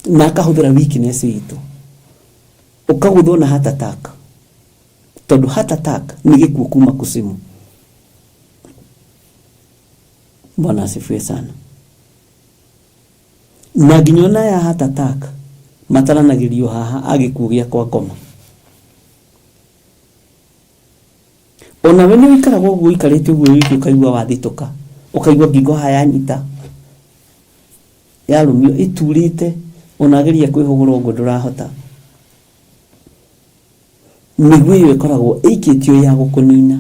na akahũthĩra weakness itũ ũkagũthwo na heart attack. Tondũ heart attack nĩ gĩkuũ kuma kuzimu. Bwana asifiwe sana. Na nginyona ya heart attack mataranagĩrio haha agĩkuũ gĩa kwa ngoma. Ona we nĩ wĩikaraga ũguo ikarĩte ũguo wiki ũkaigua wathitũka ũkaigua ngingo haya nyita yarũmio ĩturĩte onageria kwĩhũgũra ũguo ndũrahota. Mĩguĩ ĩyo ĩkoragwo ĩikĩtio ya gũkũnina.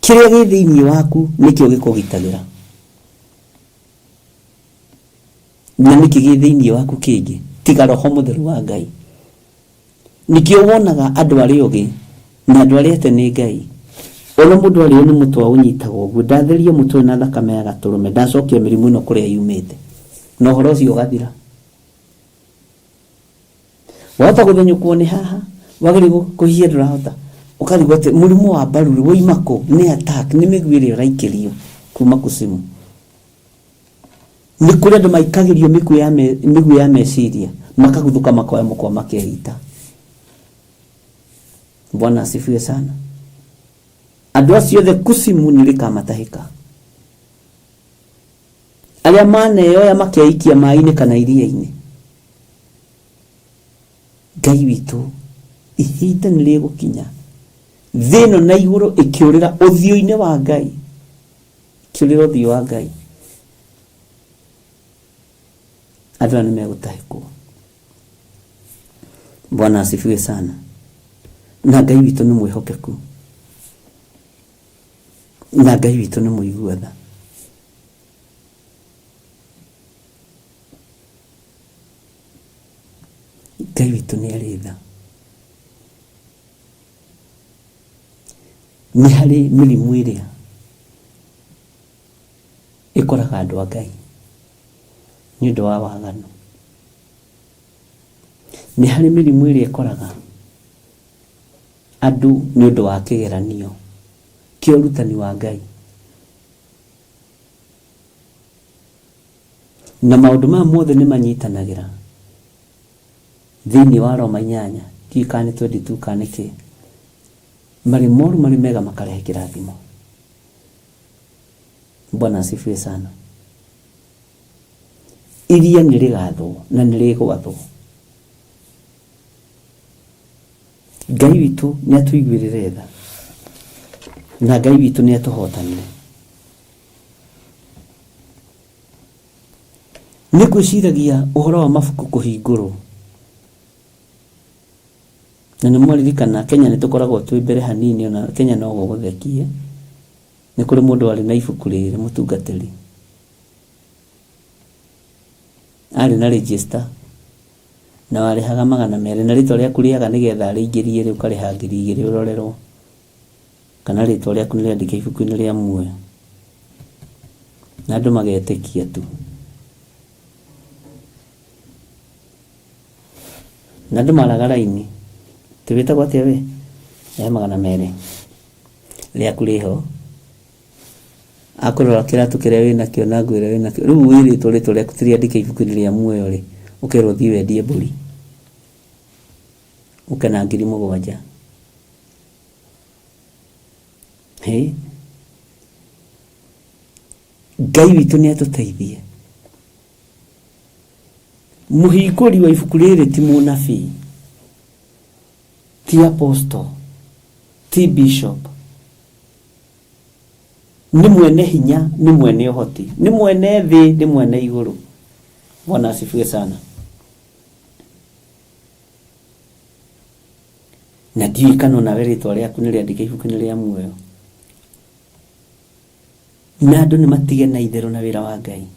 Kĩrĩa gĩ thĩinĩ waku nĩkĩo gĩkũgitagĩra. Na nĩkĩ gĩ thĩinĩ waku kĩngĩ tiga roho mũtheru wa Ngai. Nĩkĩo wonaga andũ arĩ ogĩ na andũ arĩa ete nĩ Ngai. Ona mũndũ arĩ nĩ mũtwe ũnyitagwo ũguo ndatheria mũtwe na thakame ya gatũrũme ndacokia mĩrimũ ĩno kũrĩa yumĩte. Na ũhoro ũcio ũgathira. Wahota gũthenyũkwo nĩ haha wagĩrĩirwo kũhihia ndũrahota ũkarigwo atĩ mũrimũ wa mbaru woima kũ nĩ attack nĩ mĩguĩ ĩrĩa ũraikĩrio kuma kuzimu. Nĩ kũrĩ andũ maikagĩrio mĩguĩ ya meciria makaguthũka makoya mũkwa makehita. Bwana asifiwe sana. Andũ acio othe kuzimu nĩ rĩkamatahĩka. Arĩa maneyoya makeikia maĩ-inĩ kana iria-inĩ. Ngai witũ ihinda nĩ rĩgũkinya thĩ ĩno na igũrũ ĩkĩũrĩra ũthiũ-inĩ wa Ngai. Kĩũrĩra ũthiũ wa Ngai. Andũ nĩ megũtahĩkwo. Bwana asifiwe sana. Na Ngai witũ nĩ mwĩhokeku. Na Ngai witũ nĩ mũigua tha. Ngai witũ nĩ arĩ tha. Nĩ harĩ mĩrimũ ĩrĩa ĩkoraga andũ a Ngai nĩ ũndũ wa waganu. Nĩ harĩ mĩrimũ ĩrĩa ĩkoraga andũ nĩ ũndũ wa kĩgeranio kĩa ũrutani wa Ngai. Na maũndũ maya mothe nĩ manyitanagĩra thĩinĩ wa Roma 8 kana 22 kana kĩ marĩ moru marĩ mega makarehe kĩrathimo. Bwana asifiwe sana. Iria nĩ rĩgathwo na nĩ rĩgwathwo. Ngai witũ nĩ atũiguĩrĩre tha na Ngai witũ nĩ atũhotanire. Nĩ kwĩciragia ũhoro wa mabuku kũhingũrwo na nĩ mwaririkana Kenya nĩ tũkoragwo twĩ mbere hanini, ona Kenya no gũgũthekie. Nĩ kũrĩ mũndũ arĩ na ibuku rĩrĩ, mũtungatĩri arĩ na register na warĩhaga 200, na rĩtwa rĩaku rĩaga nĩgetha rĩingĩrie rĩu karĩha 2,000 ũrorerwo kana rĩtwa rĩaku nĩ rĩandĩke ibuku-inĩ rĩa muoyo, na andũ magetĩkia tu. Na andũ maraga raini, tũwĩtagwo atĩa we? 200 rĩaku rĩho, akũrora kĩratũ kĩrĩa wĩnakĩo na nguo ĩrĩa wĩnakĩo. Rĩu wĩrĩtwo rĩtwa rĩaku tĩrĩandĩke ibuku-inĩ rĩa muoyo rĩ, ũkerwo thiĩ wendie mbũri ũkena 7,000. Ngai witũ nĩ atũteithie. Mũhingũri wa ibuku rĩrĩ ti mũnabii, ti apostle, ti bishop, nĩ mwene hinya, nĩ mwene ũhoti, nĩ mwene thĩ, nĩ mwene igũrũ. Bwana asifiwe sana. Na ndiũĩ kana nawe rĩtwa rĩaku nĩ rĩandĩke ibuku-inĩ rĩa muoyo. Na andũ nĩ matige na itherũ na wĩra wa Ngai.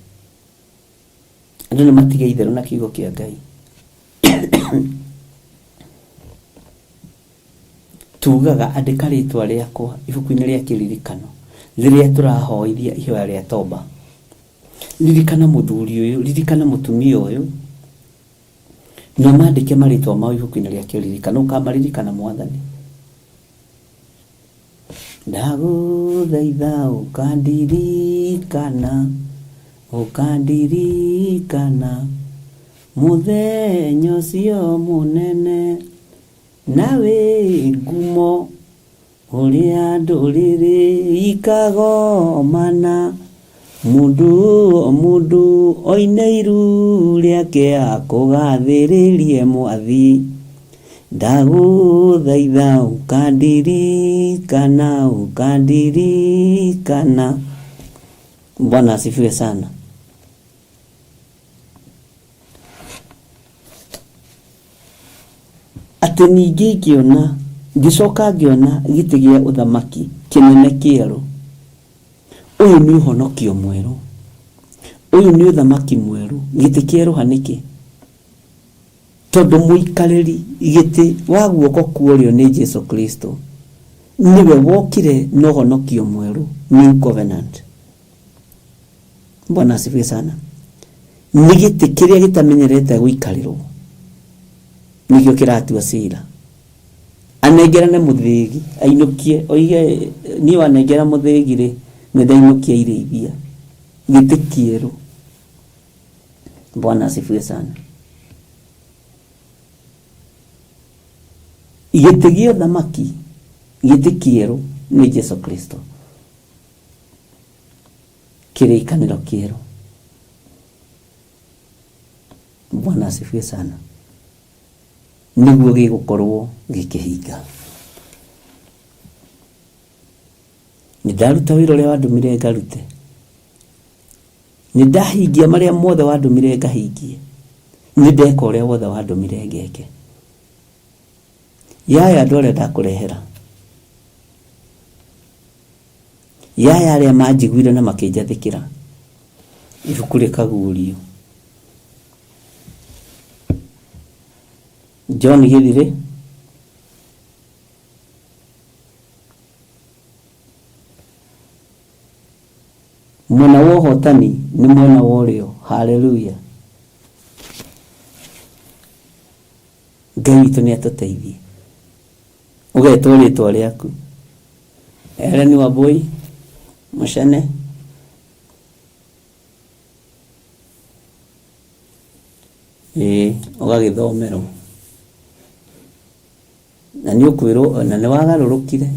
Andũ nĩ matige itherũ na kiugo kĩa Ngai. Tugaga andĩka rĩtwa rĩakwa ibuku-inĩ rĩa kĩririkano rĩrĩa tũrahoithia ihoya rĩa toba. Ririkana mũthuri ũyũ, ririkana mũtumia ũyũ, na mandĩke marĩtwa mao ibuku-inĩ rĩa kĩririkano, ũkamaririkana Mwathani. Ndagũthaitha ũkandirikana, ũkandirikana mũthenya ũcio mũnene na wĩ ngumo ũrĩa ndũrĩrĩ ikagomana, mũndũ oine iru rĩake akũgathĩrĩrie Mwathi. Ndagũthaitha ũkandirikana, ũkandirikana. Bwana asifiwe sana. Atĩ ningĩ ngĩcoka ngĩona gĩtĩ gĩa ũthamaki kĩnene kĩerũ. Ũyũ nĩ ũhonokio mwerũ, ũyũ nĩ ũthamaki mwerũ. Gĩtĩ kĩerũha nĩkĩ? Tondũ mũikarĩri gĩtĩ wa guoko kuorĩo nĩ Jesu Kristo, niwe wokire na ũhonokio mwerũ, new covenant. Bwana asifiwe sana. Nĩ gĩtĩ kĩrĩa gĩtamenyerete gũikarĩrwo, nĩkĩo kĩratua cira. Anengerane mũthĩgi ainũkie, oige niĩ wanengera mũthĩgi rĩ, nĩndainũkia irĩithia. Gĩtĩ kĩerũ. Bwana asifiwe sana. Gĩtĩ gĩa ũthamaki, gĩtĩ kĩerũ nĩ Jesu Kristo. Kĩrĩkanĩro kĩerũ. Bwana asifiwe sana. Nĩguo gĩgũkorwo gĩkĩhinga. Nĩndaruta wĩra ũrĩa wandũmire ngarute. Nĩndahingia marĩa mothe wandũmire ngahingie. Nĩndeka ũrĩa wothe wandũmire ngeke. Yaya andũ arĩa ndakũrehera, yaya arĩa manjiguire na makĩnjathĩkĩra, ibuku rĩkaguũrio. John Githire, mwena wa ũhotani nĩ mwena wa ũrĩo. Haleluya. Ngai witũ nĩ atũteithie. Ũgetwo rĩtwa rĩaku. Helen Wambui Mũcene, ũgagĩthomerwo. Na nĩ ũkwĩrwo na nĩ wagarũrũkire,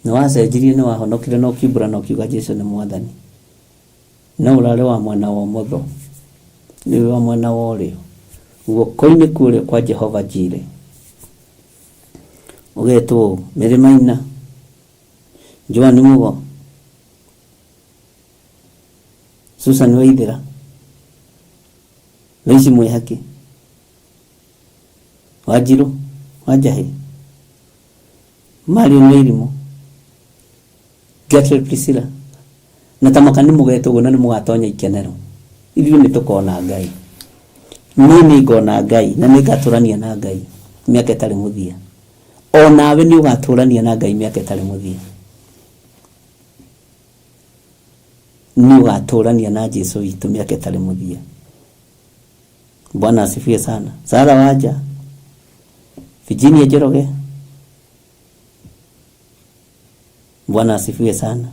nĩ wacenjirie, nĩ wahonokire, no kiumbũra no kiuga Jesũ nĩ Mwathani. No ũrarĩ wa mwena wa ũmotho, nĩwe wa mwena wa ũrĩo, guoko-inĩ kũrĩa kwa Jehova Jireh. Ũgetwo Mary Maina, Joan Mugo, Susan Waithĩra, Loisi Mwĩhaki. Wanjiru Wanjahi Marion Wairimu Gertrude Priscilla na tamaka ni mugeto gona ni mugatonya ikenero ithuĩ nĩ tukona Ngai nĩ ngona Ngai na nĩ ngaturania na Ngai mĩaka ĩtarĩ mũthia o nawe nĩ ũgaturania na Ngai mĩaka ĩtarĩ mũthia nĩ ũgaturania na Jesũ witũ mĩaka ĩtarĩ mũthia. Bwana asifiwe sana. Sara Waja Virginia Njoroge Bwana asifiwe sana.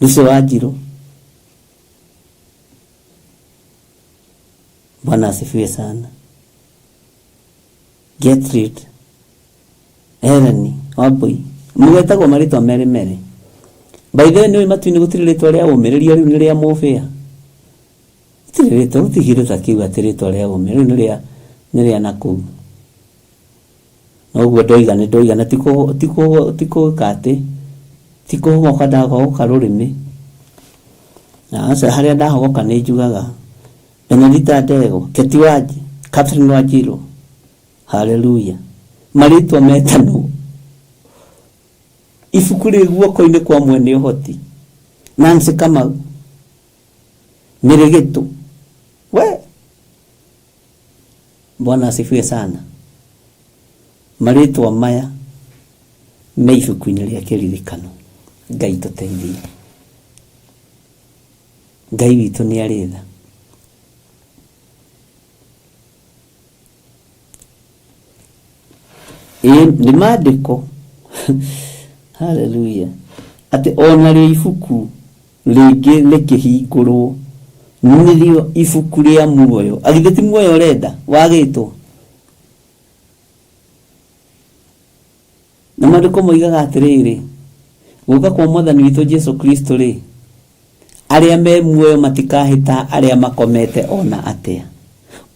Lucy Wanjiru Bwana asifiwe sana. Gertrude Eleni Wambui mugetagwo maritwa mere by the way ni matuini gutiri ritwa ria umiriria riu ni ria mofia tiri ritwa utigire takiwa tiri ritwa ria umiriria ni ria naku no gwo ndoiga na tiko kate tiko hoka ndago karurimi na asa haria ndahoka ni njugaga Benedita Ndego Keti Wanji Catherine Wanjiru haleluya maritwa metano ifuku rĩ guoko-inĩ kwa mwene ũhoti Nancy Kamau Mĩrĩgĩtũ we Bwana asifiwe sana. Marĩtwa maya me ibuku-inĩ rĩa kĩririkano. Ngai tũteithie. Ngai witũ nĩ arĩ tha. Nĩ maandĩko haleluya ati ona rĩ ibuku rĩngĩ rĩkĩhingũrwo nĩrĩo ibuku rĩa muoyo agithĩ ti muoyo ũrenda wagĩtwo na maandĩko moigaga atĩrĩrĩ gũka kwa Mwathani witũ Jesũ Kristo rĩ arĩa me muoyo matikahĩta arĩa makomete ona atĩa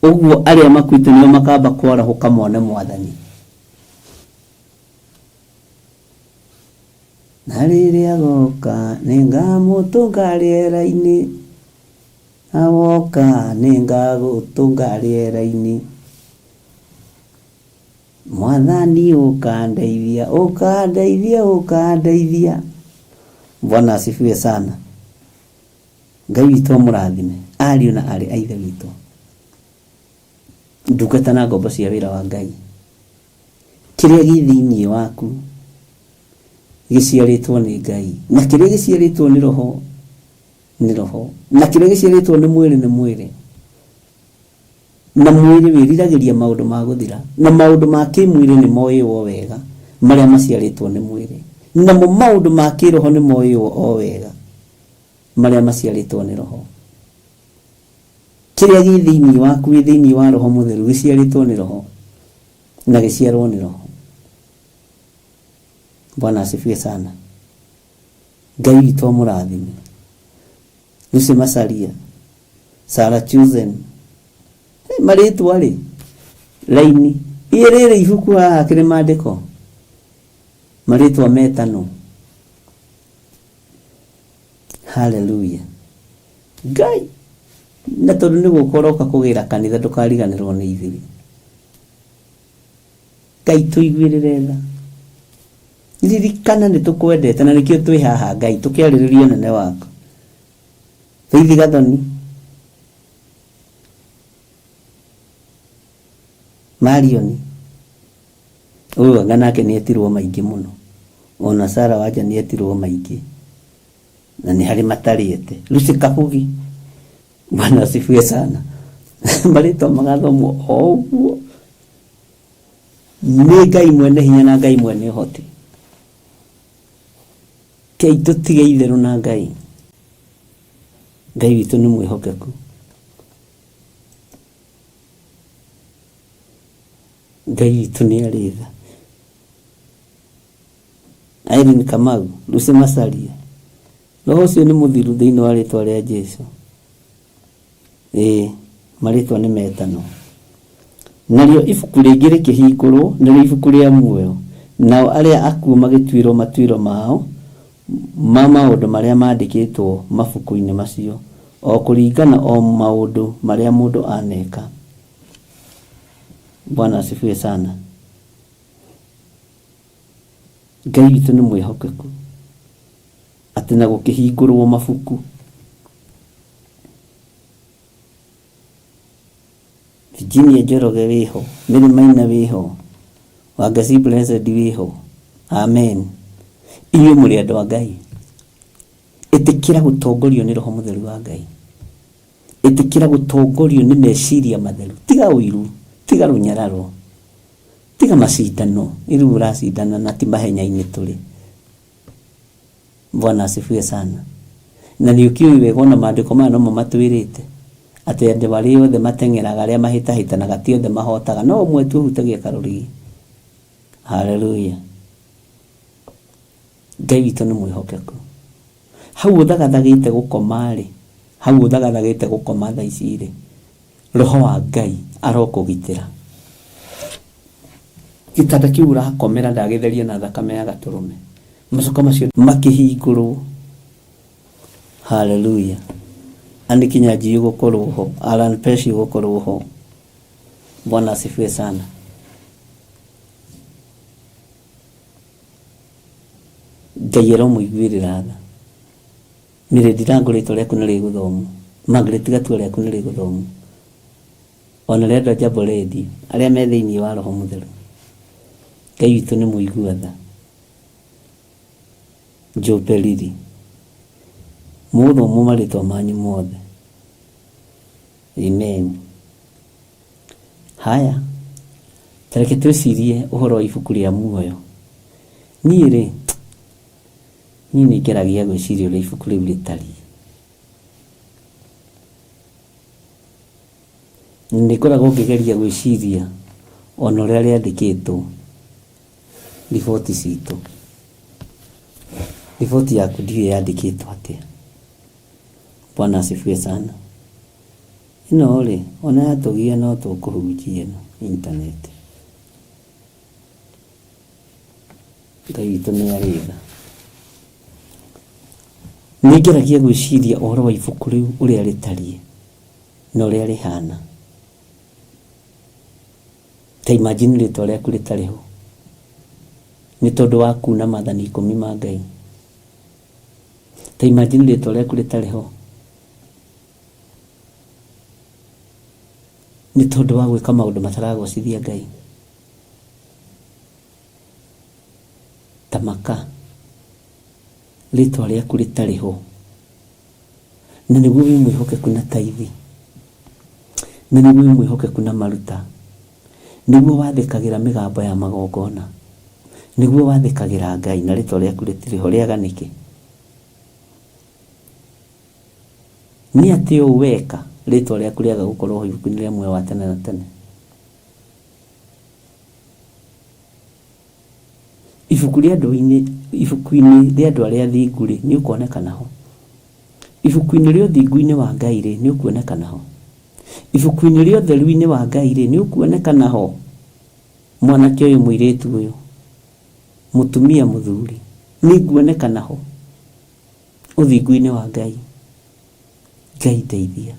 ũguo arĩa makuĩte nĩo makamba kwarahũka mone Mwathani. Na rĩrĩa agoka nĩngamũtũnga rĩera-inĩ agoka nĩngagũtũnga rĩera-inĩ Mwathani ũkandeithia. Bwana asifiwe sana. Ngai witũ mũrathime ariũ na arĩ a ithe witũ ndungata na ngombo cia wĩra wa Ngai kĩrĩa gĩthĩinĩ waku gĩciarĩtwo nĩ Ngai na kĩrĩa gĩciarĩtwo nĩ roho na kĩrĩa gĩciarĩtwo nĩ mwĩrĩ na mwĩrĩ wĩriragĩria maũndũ ma gũthira na maũndũ ma kĩmwĩrĩ nĩ moĩwo wega marĩa maciarĩtwo nĩ mwĩrĩ na maũndũ ma kĩroho nĩ moĩwo o wega marĩa maciarĩtwo nĩ roho. Kĩrĩa gĩthĩinĩ waku thĩinĩ wa roho mũtheru gĩciarĩtwo nĩ roho na gĩciarwo nĩ roho. Bwana asifiwe sana. Ngai witũ mũrathime. Lucy Masaria Sarah Chosen marĩtwa rĩ laini ĩrĩrĩ ibuku haha kĩrĩ maandĩko marĩtwa metano. Haleluya. Ngai na tondũ nĩ gũkoroka kũgĩra kanitha ndũkariganĩrwo nĩ ithuĩ. Ngai tũiguĩrĩre tha. Ririkana nĩ tũkwendete na nĩkĩo twĩ haha Ngai tũkĩarĩrĩria nene waku. Faith Gathoni Marion ũyũ nganake nĩ etirwo maingĩ mũno ona Sara Waja nĩ etirwo maingĩ na nĩ harĩ matarĩte. Lucy Kahugi Bwana asifiwe sana. Marĩtwa magathomwo o ũguo nĩ Ngai mwene hinya na Ngai mwene ũhoti. Kei tũtige itherũ na Ngai. Ngai witũ nĩ mwĩhokeku. Ngai witũ nĩ arĩ tha. Irene Kamau Lucy Masaria roho ũcio nĩ mũthiru thĩinĩ wa rĩtwa rĩa Jesũ. Marĩtwa nĩ metano. Narĩo ibuku rĩngĩ rĩkĩhingũrwo nĩrĩo ibuku rĩa muoyo nao arĩa akuũ magĩtuĩrwo matuĩro mao ma maũndũ marĩa maandĩkĩtwo mabuku-inĩ macio o kũringana o maũndũ marĩa mũndũ aneka. Bwana asifiwe sana. Ngai witũ nĩ mwĩhokeku atĩ na gũkĩhingũrwo mabuku Virginia Njoroge wĩho, Mary Maina wĩho, Wangeci Blessed wĩho. Amen. Inyuĩ mũrĩ andũ a Ngai, ĩtĩkĩra gũtongorio nĩ Roho Mũtheru wa Ngai, ĩtĩkĩra gũtongorio nĩ meciria matheru. Tiga ũiru, tiga rũnyararo, tiga macindano. Irũ ũracindana na ti mahenya-inĩ tũrĩ. Bwana asifiwe sana. Na nĩ ũkĩũĩ wega ona maandĩko maya no matwĩrĩte atĩ andũ arĩa othe mateng'eraga, arĩa mahĩtahĩtanaga ti othe mahotaga, no ũmwe tu ũhutagia karũrigi. Haleluya. Ngai witũ nĩ mwĩhokeku. Hau ũthagathagĩte gũkoma rĩ, hau ũthagathagĩte gũkoma thaa ici rĩ, Roho wa Ngai arokũgitĩra. Gĩtanda kĩu ũrakomera ndagĩtheria na thakame ya gatũrũme, macoka macio makĩhingũrwo. Haleluya. Ani Kinyanjui gũkorwo ho, Alan Peshi gũkorwo ho. Bwana asifiwe sana. Ngai aromũiguĩrĩra tha. Mĩrĩ Ndirango rĩtwa rĩaku nĩ rĩgũthomwo, Margaret Gatua rĩaku nĩ rĩgũthomwo, ona rĩenda Jambo Radio, arĩa me thĩinĩ wa Roho Mũtheru. Ngai witũ nĩ mũigua tha. Jobe Lili, mũthomwo marĩtwa manyu mothe. Amen. Haya, tareke twĩcirie ũhoro wa ibuku rĩa muoyo. Niĩ rĩ, niĩ nĩ ngeragia gwĩciria ũrĩa ibuku rĩu rĩtariĩ. Nĩngoragwo ngĩgeria gwĩciria ona ũrĩa rĩandĩkĩtwo riboti citũ. Riboti yaku ndiũĩ yandĩkĩtwo atĩa. Bwana asifiwe sana. Ĩno rĩ, ona yatũgia no tũkũhunjia ĩno internet. Ngai witũ nĩ arĩ tha. Nĩngeragia gwĩciria ũhoro wa ibuku rĩu ũrĩa rĩtariĩ na ũrĩa rĩhana. Ta imagine rĩtwa rĩaku rĩtarĩ ho, nĩ tondũ wa kuna maathani 10 ma Ngai. Ta imagine rĩtwa rĩaku rĩtarĩ ho, nĩ tondũ wa gwĩka maũndũ mataragocithia Ngai. Ta maka rĩtwa rĩaku rĩtarĩ ho, na nĩguo wĩ mwĩhokeku na taithi, na nĩguo wĩ mwĩhokeku na maruta, nĩguo wathĩkagĩra mĩgambo ya magongona, nĩguo wathĩkagĩra Ngai, na rĩtwa rĩaku rĩtirĩ ho, rĩaga nĩkĩ? Nĩ atĩ ũũ weka rĩtwa rĩaku rĩaga gũkorwo ho ibuku-inĩ rĩa muoyo wa tene na tene. Ibuku-inĩ rĩa andũ arĩa athingu rĩ, nĩ ũkuonekana ho. Ibuku-inĩ rĩa ũthingu-inĩ wa Ngai rĩ, nĩ ũkuonekana ho. Ibuku-inĩ rĩa ũtheru-inĩ wa Ngai rĩ, nĩ ũkuonekana ho. Mwanake ũyũ, mũirĩtu ũyũ, mũtumia mũthuri, nĩ nguonekana ho ũthingu-inĩ wa Ngai. Ngai ndeithia.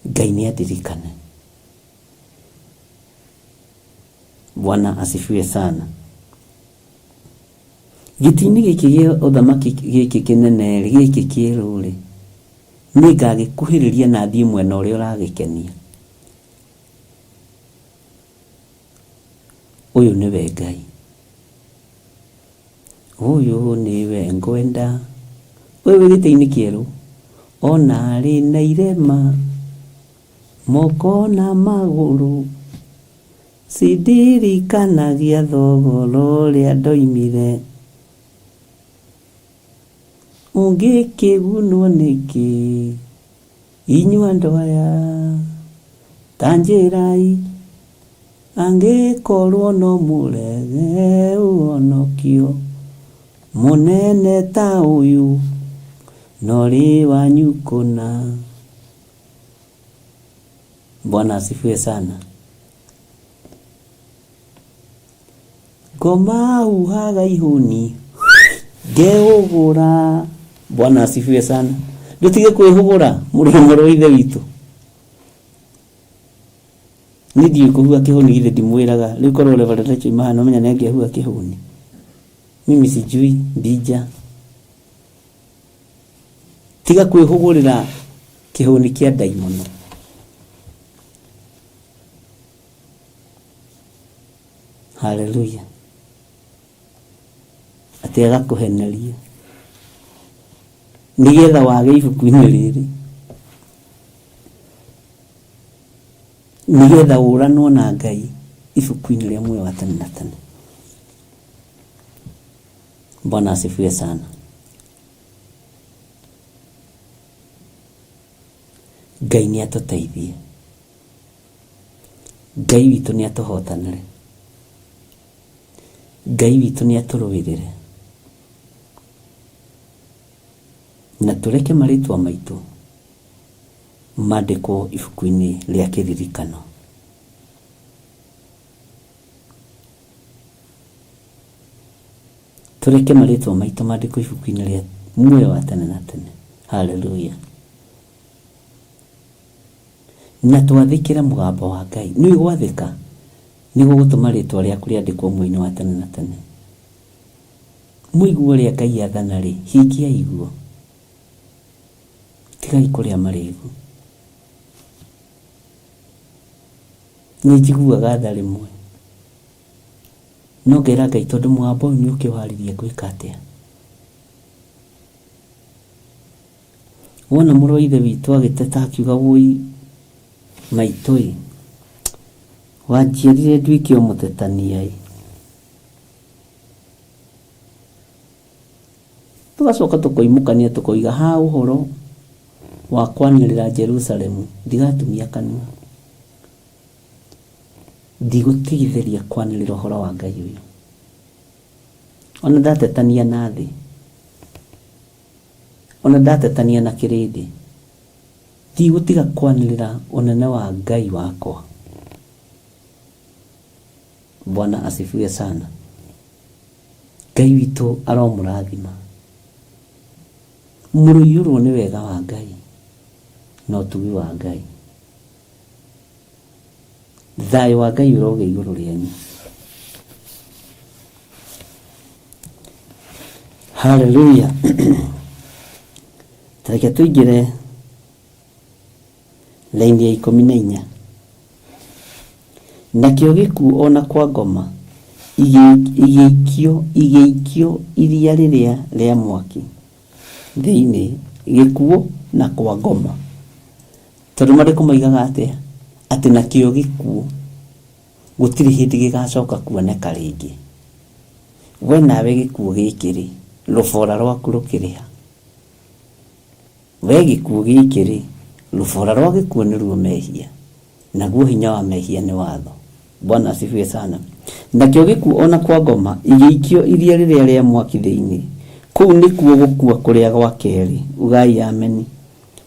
Ngai nĩ andirikane. Bwana asifiwe sana. Gĩtĩ-inĩ gĩkĩ gĩa ũthamaki gĩkĩ kĩnene gĩkĩ kĩerũ rĩ, nĩ ngagĩkuhĩrĩria na thiĩ mwena ũrĩa ũragĩkenia. Ũyũ nĩwe Ngai, ũyũ nĩwe ngwenda, ũyũ wĩ gĩtĩ-inĩ kĩerũ, ona arĩ na irema moko na magũrũ, cindirikanagia thogoro ũrĩa ndoimire, ũngĩkĩgunwo nĩkĩ inyuĩ andũ aya, ta njĩrai angĩkorwo no mũrege ũhonokio mũnene ta ũyũ, no rĩ wanyu kũna. Bwana asifiwe sana. Ngoma huhaga ihũni ngehũgũra. Bwana asifiwe sana. Ndutige kwĩhũgũra mũrũmũrũ ithe witũ. Nĩthiĩ kũhua kĩhũni githĩ ndimwĩraga rĩu korwo Reverend Rachel Mahana menya nĩangĩahua kĩhũni. Mimi sijui mbija. Tiga kwĩhũgũrĩra kĩhũni kĩa ndaimono. Hallelujah. Atĩ agakũheneria nĩgetha wage ibuku-inĩ rĩrĩ, nĩgetha ũranwo na Ngai ibuku-inĩ rĩa muoyo wa tene na tene. Bwana asifiwe sana. Ngai nĩ atũteithie. Ngai witũ nĩ atũhotanĩre. Ngai witũ nĩ atũrũĩrĩre. Na tũreke marĩtwa maitũ mandĩkwo ibuku-inĩ rĩa kĩririkano. Tũreke marĩtwa maitũ mandĩkwo ibuku-inĩ rĩa muoyo wa tene na tene. Hallelujah. Na twathĩkĩre mũgambo wa Ngai. Nĩ gwathĩka nĩguo gũtũma rĩtwa rĩaku rĩandĩkwo muoyo-inĩ wa tene na tene. Mũiguo ũrĩa Ngai athana rĩ, hingia iguo. Tigai kũrĩa marĩgu. Nĩ njiguaga tha rĩmwe. No ngera Ngai tondũ mũgambo ũyũ nĩ ũkĩwarĩria gwĩka atĩa. Wona mũrũ wa ithe witũ agĩteta akiuga wũi maitũ-ĩ, wanjiarire nduĩke o mũtetania-ĩ. Tũgacoka tũkoimũkania tũkoiga ha ũhoro wa kwanĩrĩra Jerusalemu ndigatumia kanua. Ndigũtigithĩria kwanĩrĩra ũhoro wa Ngai ũyũ. Ona ndatetania na thĩ, ona ndatetania na kĩrĩndĩ, ndigũtiga kwanĩrĩra ũnene wa Ngai wakwa. Bwana asifiwe sana. Ngai witũ aromũrathima. Mũrũiyũrwo nĩ wega wa Ngai na ũtugi wa Ngai. Thayũ wa Ngai ũroge igũrũ rĩanyu. Hallelujah. Tareke tũingĩre laini ya 14. Nakĩo gĩkuũ ona kwa ngoma igĩikio iria rĩrĩa rĩa mwaki thĩinĩ, gĩkuũ na kwa ngoma. Tondũ marĩkũ moigaga atĩa? Atĩ nakĩo gĩkuũ gũtirĩ hĩndĩ gĩgacoka kuoneka rĩngĩ. We nawe gĩkuũ gĩkĩ-rĩ, rũbora rwaku rũkĩrĩha. We gĩkuũ gĩkĩ-rĩ, rũbora rwa gĩkuũ nĩruo mehia, naguo hinya wa mehia nĩ watho. Bwana asifiwe sana. Nakĩo gĩkuũ ona kwa ngoma igĩikio iria rĩrĩa rĩa mwaki thĩinĩ, kũu nĩkuo gũkua kũrĩa gwa kerĩ. Ugai ameni.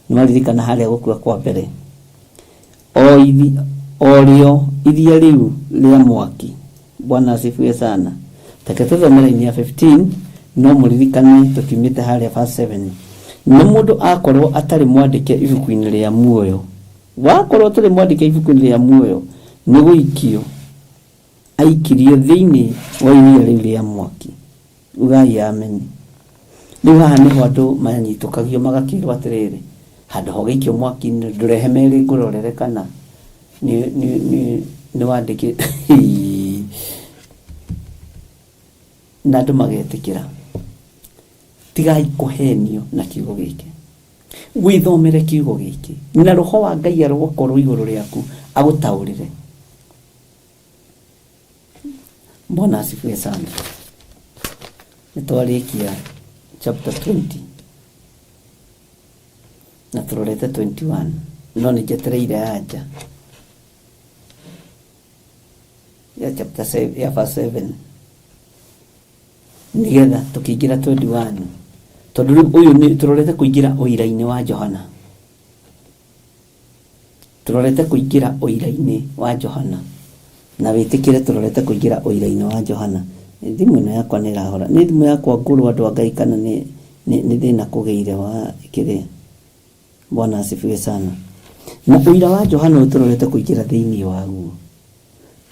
Nĩmaririkana harĩa gũkua kwa mbere. Orĩo iria rĩu rĩa mwaki. Bwana asifiwe sana. Take tũthome laini ya 15, no mũririkane tũkiumĩte harĩa verse 7. Na mũndũ akorwo atarĩ mwandĩke ibuku-inĩ rĩa muoyo, wakorwo atarĩ mwandĩke ibuku-inĩ rĩa muoyo, nĩ gũikio aikirio thĩinĩ wa iria rĩu rĩa mwaki. Ugai ameni. Rĩu haha nĩho andũ manyitũkagio magakĩrwo atĩrĩrĩ, handũ ho gĩikio mwaki-inĩ ndũrehe merĩ ngũrorere kana nĩ wandĩke. Na andũ magetĩkĩra. Tigai kũhenio na kiugo gĩkĩ. Wĩthomere kiugo gĩkĩ na roho wa Ngai arokorwo igũrũ rĩaku agũtaũrĩre. Bwana asifiwe sana. Nĩtwarĩkia chapter 20 na tũrorete 21, no nĩnjetereire anja ya chapter 7 ya verse 7 nĩgetha tũkĩingĩra 21, tondũ rĩu ũyũ nĩ tũrorete kũingĩra ũira-inĩ wa Johana. Tũrorete kũingĩra ũira-inĩ wa Johana, na wĩtĩkĩre tũrorete kũingĩra ũira-inĩ wa Johana. thimu ĩno yakwa nĩ ĩrahora, nĩ thimũ yakwa ngũrũ andũ a Ngai kana nĩ thĩna kũgĩire wa kĩrĩa. Bwana asifiwe sana. Na ũira wa Johana ũtũrorete kũingĩra thĩinĩ waguo,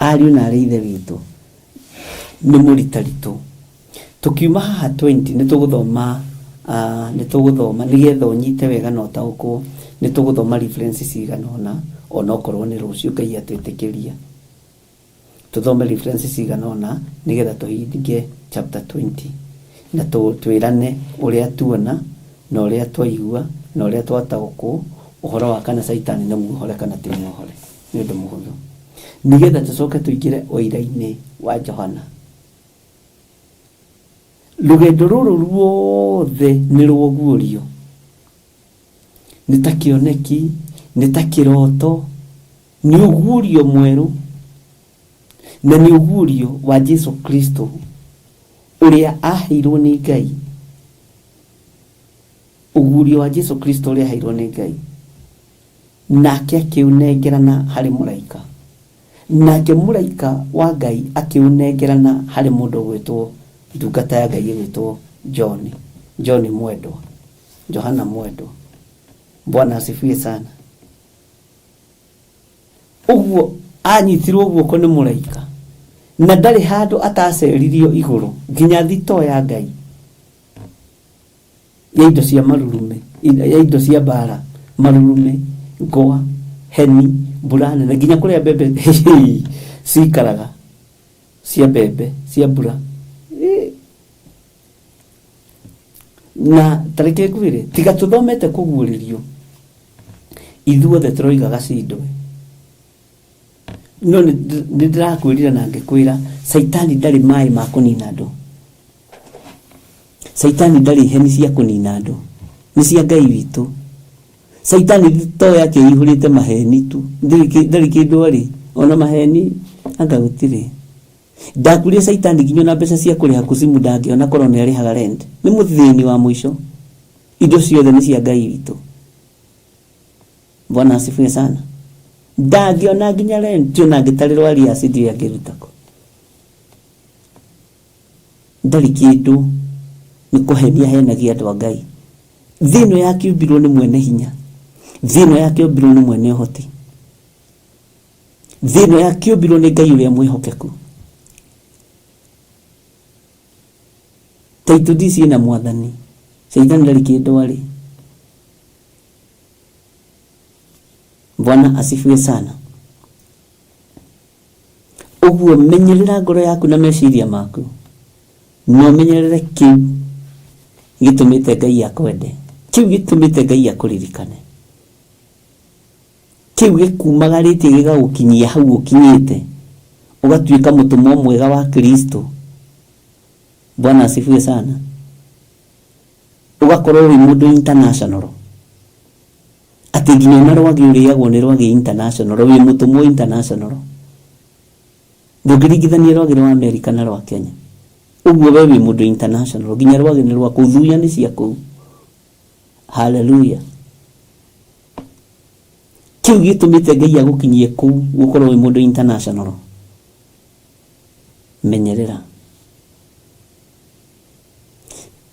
ariũ na arĩ ithe witũ, nĩ mũritaritũ. Tukiuma haha 20 nĩ tũgũthoma nĩgetha ũnyite wega na ũtaũkwo. Nĩ tũgũthoma references cigana ũna, ona okorwo nĩ rũciũ Ngai atwĩtĩkĩria tũthome references cigana ũna nĩgetha tũhinge chapter 20 na twĩrane ũrĩa tuona na ũrĩa twaigua na ũrĩa twataũkwo ũhoro wa kana Saitani nĩ muohore kana ti muohore. Nĩ ũndũ mũhũthũ nĩgetha tũcoke tũingĩre ũira-inĩ wa Johana. Rũgendo rũrũ ruothe nĩ rũguũrio, nĩ ta kĩoneki, nĩ ta kĩroto, nĩ ũguũrio mwerũ na nĩ ũguũrio wa Jesu Kristo ũrĩa aheirwo nĩ Ngai. Ũguũrio wa Jesu Kristo ũrĩa aheirwo nĩ Ngai, nake akĩũnengerana harĩ mũraika, nake mũraika wa Ngai akĩũnengerana harĩ mũndũ gwĩtwo ndungata ya Ngai gwĩtwo John mwendwa, Johana mwendwa. Bwana asifiwe sana. Ũguo anyitirwo guoko nĩ mũraika na ndarĩ handũ ataceririo igũrũ nginya thito ya Ngai ya indo cia marurume, ya indo cia mbara, marurume, ngoa, heni, mbura nene, nginya kũrĩa mbembe cikaraga cia mbembe cia mbura. Na tareke ngwĩre tiga tũthomete kũguũrĩrio, ithuothe tũroigaga cindwe. No nĩ ndĩrakwĩrira na ngĩkwĩra Saitani ndarĩ maĩ ma kũnina andũ. Saitani ndarĩ heni cia kũnina andũ, nĩ cia Ngai witũ. Saitani to yake ihũrĩte maheni tu, ndarĩ kĩndũ arĩ ona maheni anga gũtirĩ. Ndakuria Saitani nginya na mbeca cia kũrĩha kuzimu ndangĩona korwo nĩ arĩhaga rent. Nĩ mũthĩni wa mũico, indo ciothe nĩ cia Ngai witũ. Bwana asifiwe sana. Ndangĩona nginya rent na ngĩtarĩrwo ari acid angĩrutako. Ndarĩ kĩndũ, nĩ kũhenia henagia andũ a Ngai. Thĩno yake ũmbirwo nĩ mwene hinya, thĩno yake ũmbirwo nĩ mwene ũhoti, thĩno yake ũmbirwo nĩ Ngai ũrĩa mwĩhokeku. Taitu disi na mwathani, Saitani ndarĩ kĩndũ arĩ. Bwana asifiwe sana. Ũguo menyerera ngoro yaku na meciria maku, no menyerere kĩu gĩtũmĩte Ngai akwende, kĩu gĩtũmĩte Ngai akũririkane, kĩu gĩkumagarĩtie gĩgagũkinyia hau ũkinyĩte ũgatuĩka mũtũmwo mwega wa Kristo. Bwana asifiwe sana. Ugakorwo wĩ mũndũ international, atĩ nginya na rwagĩ ũrĩagwo nĩ rwagĩ international, wĩ mũtũmwo international. Ndũngĩringithania rwagĩ rwa Amerika na rwa Kenya. Ũguo we wĩ mũndũ international, nginya rwagĩ nĩ rwa kũthuya nĩ cia kũu. Hallelujah. Kĩu gĩtũmĩte Ngai agũkinyie kũu gũkorwo wĩ mũndũ international. Menyerera.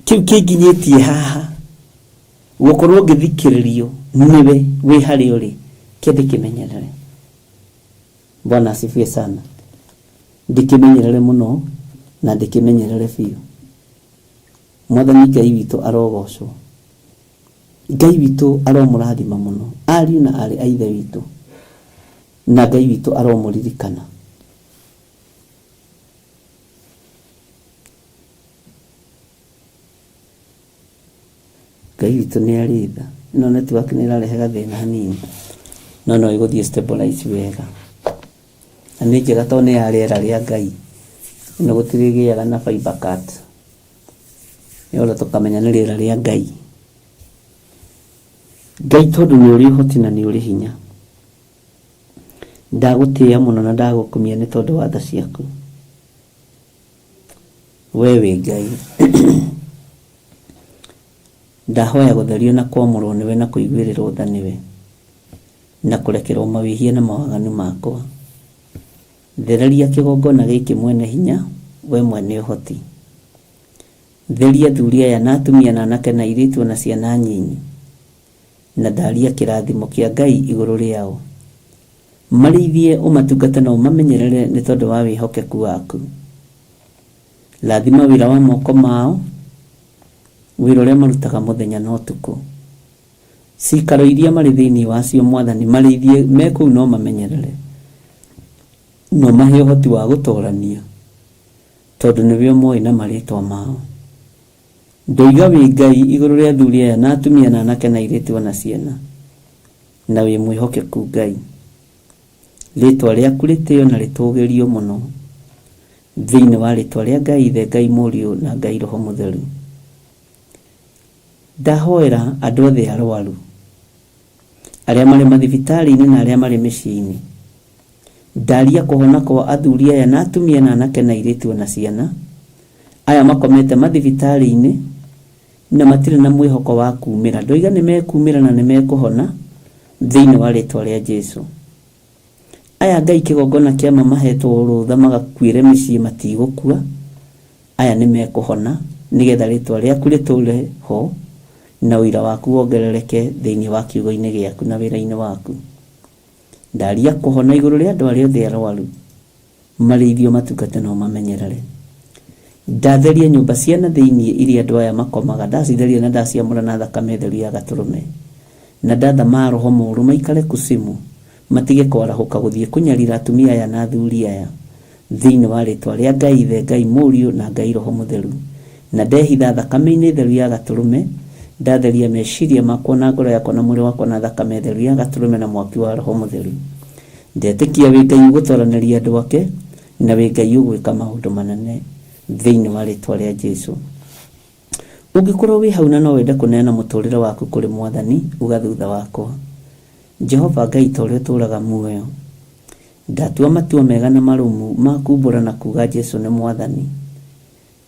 Kĩu kĩnginyĩtie haha gũkorwo ngĩthikĩrĩrio niwe wĩ harĩ ũrĩ, kĩende kĩmenyerere. Bwana asifiwe sana. Ndĩkĩmenyerere mũno na ndĩkĩmenyerere biũ. Mwathani Ngai witũ arogocwo, Ngai witũ aromũrathima mũno, ariũ na arĩ a ithe witũ, na Ngai witũ aromũririkana. Ngai witũ nĩ arĩ tha. Ĩno network nĩ ĩrarehe gathĩna hanini, no ĩgũthiĩ stabilize wega. Na nĩ njega tondũ nĩ ya rĩera rĩa Ngai, ĩno gũtirĩ gĩaga na fiber cut, yothe tũkamenya nĩ rĩera rĩa Ngai. Ngai tondũ nĩ ũrĩ ũhoti na nĩ ũrĩ hinya, ndagũtĩĩa mũno na ndagũkumia nĩ tondũ wa tha ciaku. We wĩ Ngai. Ndahoya gũtherio na kwamũrwo nĩwe na kũiguĩrĩrwo tha nĩwe, na kũrekerwo mawĩhia na mawaganu makwa. Thereria kĩgongona gĩkĩ mwene hinya we mwene ũhoti. Theria athuri aya na atumia na anake na airĩtu na ciana nyinyi, na ndaria kĩrathimo kĩa Ngai igũrũ rĩao. Marĩithie ũmatungata na ũmamenyerere nĩ tondũ wa wĩhokeku waku. Rathima wĩra wa moko mao, wĩra ũrĩa marutaga mũthenya na ũtukũ. Cikaro iria marĩ thĩinĩ wacio Mwathani, marĩithie me kũu no mamenyerere, no mahe ũhoti wa gũtoorania, tondũ nĩwe ũmoĩ na marĩtwa mao. Ndoiga wĩ Ngai igũrũ rĩa athuri aya na atumia na anake na airĩtu na ciana, na wĩ mwĩhokeku Ngai. Rĩtwa rĩaku rĩtĩo na rĩtũũgĩrio mũno, thĩinĩ wa rĩtwa rĩa Ngai Ithe, Ngai Mũriũ na Ngai Roho Mũtheru. Ndahoera andũ othe arwaru, arĩa marĩ mathibitarĩ-inĩ na arĩa marĩ mĩciĩ-inĩ. Ndaria kũhona kwa athuri aya na atumia na anake na airĩtu na ciana, aya makomete mathibitarĩ-inĩ na matirĩ na mwĩhoko wa kumĩra. Ndoiga nĩ mekumĩra na nĩ mekũhona thĩinĩ wa rĩtwa rĩa Jesũ. Aya Ngai kĩgongona kĩa mahetwo rũtha magakuĩre mĩciĩ matigũkua. Aya nĩ mekũhona nĩgetha rĩtwa rĩaku rĩtũũre ho na ũira waku wongerereke thĩinĩ wa kiugo-inĩ gĩaku na wĩra-inĩ waku. Ndaria kũhona igũrũ rĩa andũ arĩa othe arwaru, marĩithio matungate na ũmamenyerere. Ndatheria nyũmba cia na thĩinĩ iria andũ aya makomaga, ndacitheria na ndaciamũra na thakame theru ya Gatũrũme, na ndathama roho mũũru maikare kusimu, matige kwarahũka gũthiĩ kũnyarira atumia aya na athuri aya, thĩinĩ wa rĩtwa rĩa Ngai Ithe, Ngai Mũriũ na Ngai Roho Mũtheru. Na ndehitha thakame-inĩ theru ya Gatũrũme, ndatheria meciria makwa na ngoro yakwa na mwĩrĩ wakwa na thakame theru ya Gatũrũme na mwaki wa Roho Mũtheru. Ndetĩkia wĩ Ngai ũgũtooranĩria andũ ake, na wĩ Ngai ũgwĩka maũndũ manene thĩinĩ wa rĩtwa rĩa Jesũ. Ũngĩkorwo wĩ hau na no wende kũneana mũtũũrĩre waku kũrĩ Mwathani, uga thutha wakwa: Jehova Ngai ta ũrĩa ũtũũraga muoyo, ndatua matua mega na marũmu ma kumbũra na kuga Jesũ nĩ Mwathani.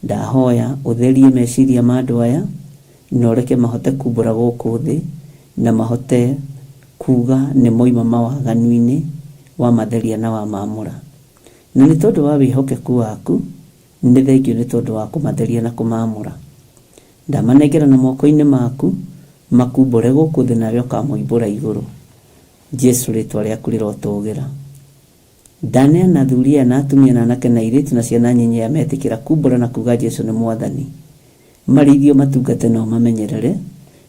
Ndahoya ũtherie meciria ma andũ aya, na ũreke mahote kumbũra gũkũ thĩ, na mahote kuga nĩ moima mawaganu-inĩ, wa matheria na wa maamũra. Na nĩ tondũ wa wĩhokeku waku, nĩ thengio nĩ tondũ wa kũmatheria na kũmaamũra. Ndamanengera na moko-inĩ maku, makumbũre gũkũ thĩ, nawe ũkamoimbũra igũrũ. Jesũ rĩtwa rĩaku rĩrotũũgĩra. Ndaneana athuri aya na atumia na anake na airĩtu na ciana nyinyi aya metĩkĩra kumbũra na kuga Jesũ nĩ Mwathani, marĩithio matungate na ũmamenyerere,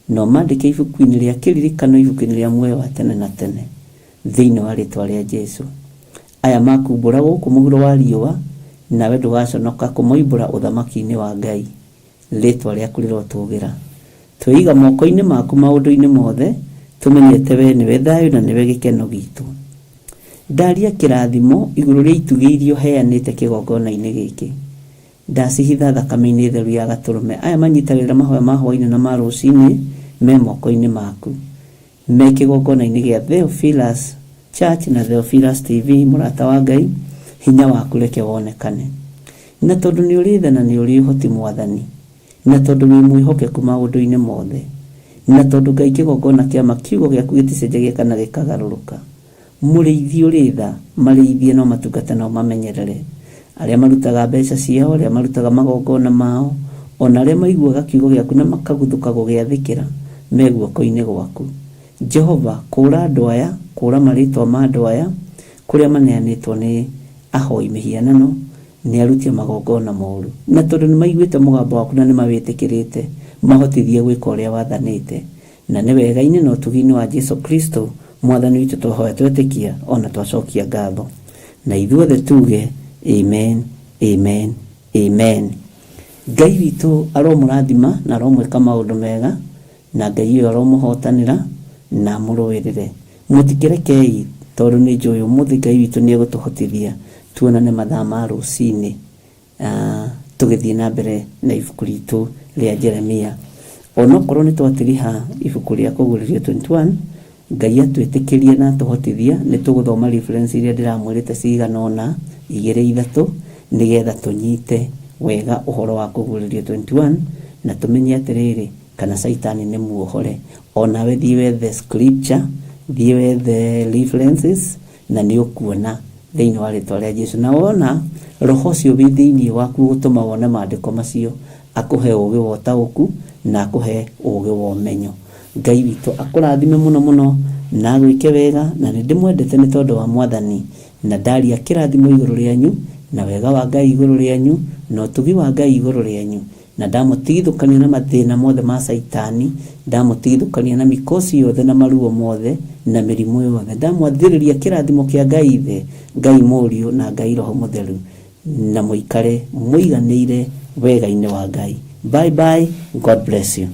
na ũmandĩke ibuku-inĩ rĩa kĩririkano, ibuku-inĩ rĩa muoyo wa tene na tene, thĩinĩ wa rĩtwa rĩa Jesũ. Aya makumbũra gũkũ mũhuro wa riũa, nawe ndũgaconoka kũmoimbũra ũthamaki-inĩ wa Ngai. Rĩtwa rĩaku rĩrotũũgĩra. Twĩiga moko-inĩ maku maũndũ-inĩ mothe, tũmenyete we nĩwe thayũ na nĩwe gĩkeno gitũ. Ndaria kĩrathimo igũrũ rĩa itugĩ iria ũheanĩte kĩgongona-inĩ gĩkĩ. Ndacihitha thakame-inĩ theru ya Gatũrũme. Aya manyitagĩrĩra mahoya ma hwaĩ-inĩ na ma rũcinĩ me moko-inĩ maku, me kĩgongona-inĩ gĩa Theophilus Church na Theophilus TV. Mũrata wa Ngai, hinya waku reke wonekane. Na tondũ nĩ ũrĩ tha na nĩ ũrĩ ũhoti Mwathani, na tondũ wĩ mwĩhokeku maũndũ-inĩ mothe, na tondũ Ngai kĩgongona kĩama kiugo gĩaku gĩticenjagia kana gĩkagarũrũka, mũrĩithi ũrĩ tha, marĩithie no matungate na ũmamenyerere. Arĩa marutaga mbeca ciao, arĩa marutaga magongona mao, ona arĩa maiguaga kiugo gĩaku na makaguthũka gũgĩathĩkĩra, me guoko-inĩ gwaku. Jehova, kũũra andũ aya, kũũra marĩtwa ma andũ aya kũrĩa maneanĩtwo nĩ ahoi mĩhianano, nĩ aruti magongona moru. Na tondũ nĩ maiguĩte mũgambo waku na nĩ mawĩtĩkĩrĩte, mahotithie gwĩka ũrĩa wathanĩte. Na nĩ wega-inĩ na ũtugi-inĩ wa Jesũ Kristo Mwathani witũ tũhoya twetĩkia, ona twacokia ngatho. Na ithuothe tuge amen, amen, amen. Ngai witũ aromũrathima na aromwĩka maũndũ mega, na Ngai ũyũ aromũhotanĩra na mũrũĩrĩre. Mũtikĩrekei, tondũ nĩ njũĩ ũmũthĩ Ngai witũ nĩ egũtũhotithia tuonane mathaa ma rũcinĩ, tũgĩthiĩ na mbere na ibuku ritũ rĩa Jeremia. Onokorwo nĩ twatiriha ibuku rĩa Kũguũrĩrio 21, Ngai atwĩtĩkĩrie na atũhotithia, nĩ tũgũthoma reference iria ndĩramwĩrĩte cigana ũna, 2-3, nĩgetha tũnyite wega ũhoro wa Kũguũrĩrio 21, na tũmenye atĩrĩrĩ, kana Saitani nĩ muohore. Onawe thiĩ wethe scripture, thiĩ wethe references, na nĩ ũkuona thĩinĩ wa rĩtwa rĩa Jesũ. Na wona roho ũcio wĩ thĩinĩ waku gũtũma wone maandĩko macio, akũhe ũũgĩ wa ũtaũku na akũhe ũũgĩ wa ũmenyo. Ngai witũ akũrathime mũno mũno na gwĩke wega, na nĩ ndĩmwendete nĩ tondũ wa Mwathani, na ndaria kĩrathimo igũrũ rĩanyu na wega wa Ngai igũrũ rĩanyu na ũtugi wa Ngai igũrũ rĩanyu, na ndamũtigithũkania na mathĩna mothe ma Saitani, ndamũtigithũkania na mĩkosi yothe na maruo mothe na mĩrimũ yothe, ndamwathĩrĩria kĩrathimo kĩa Ngai Ithe, Ngai Mũriũ na Ngai Roho Mũtheru, na mũikare mũiganĩire wega-inĩ wa Ngai. Bye bye, God bless you.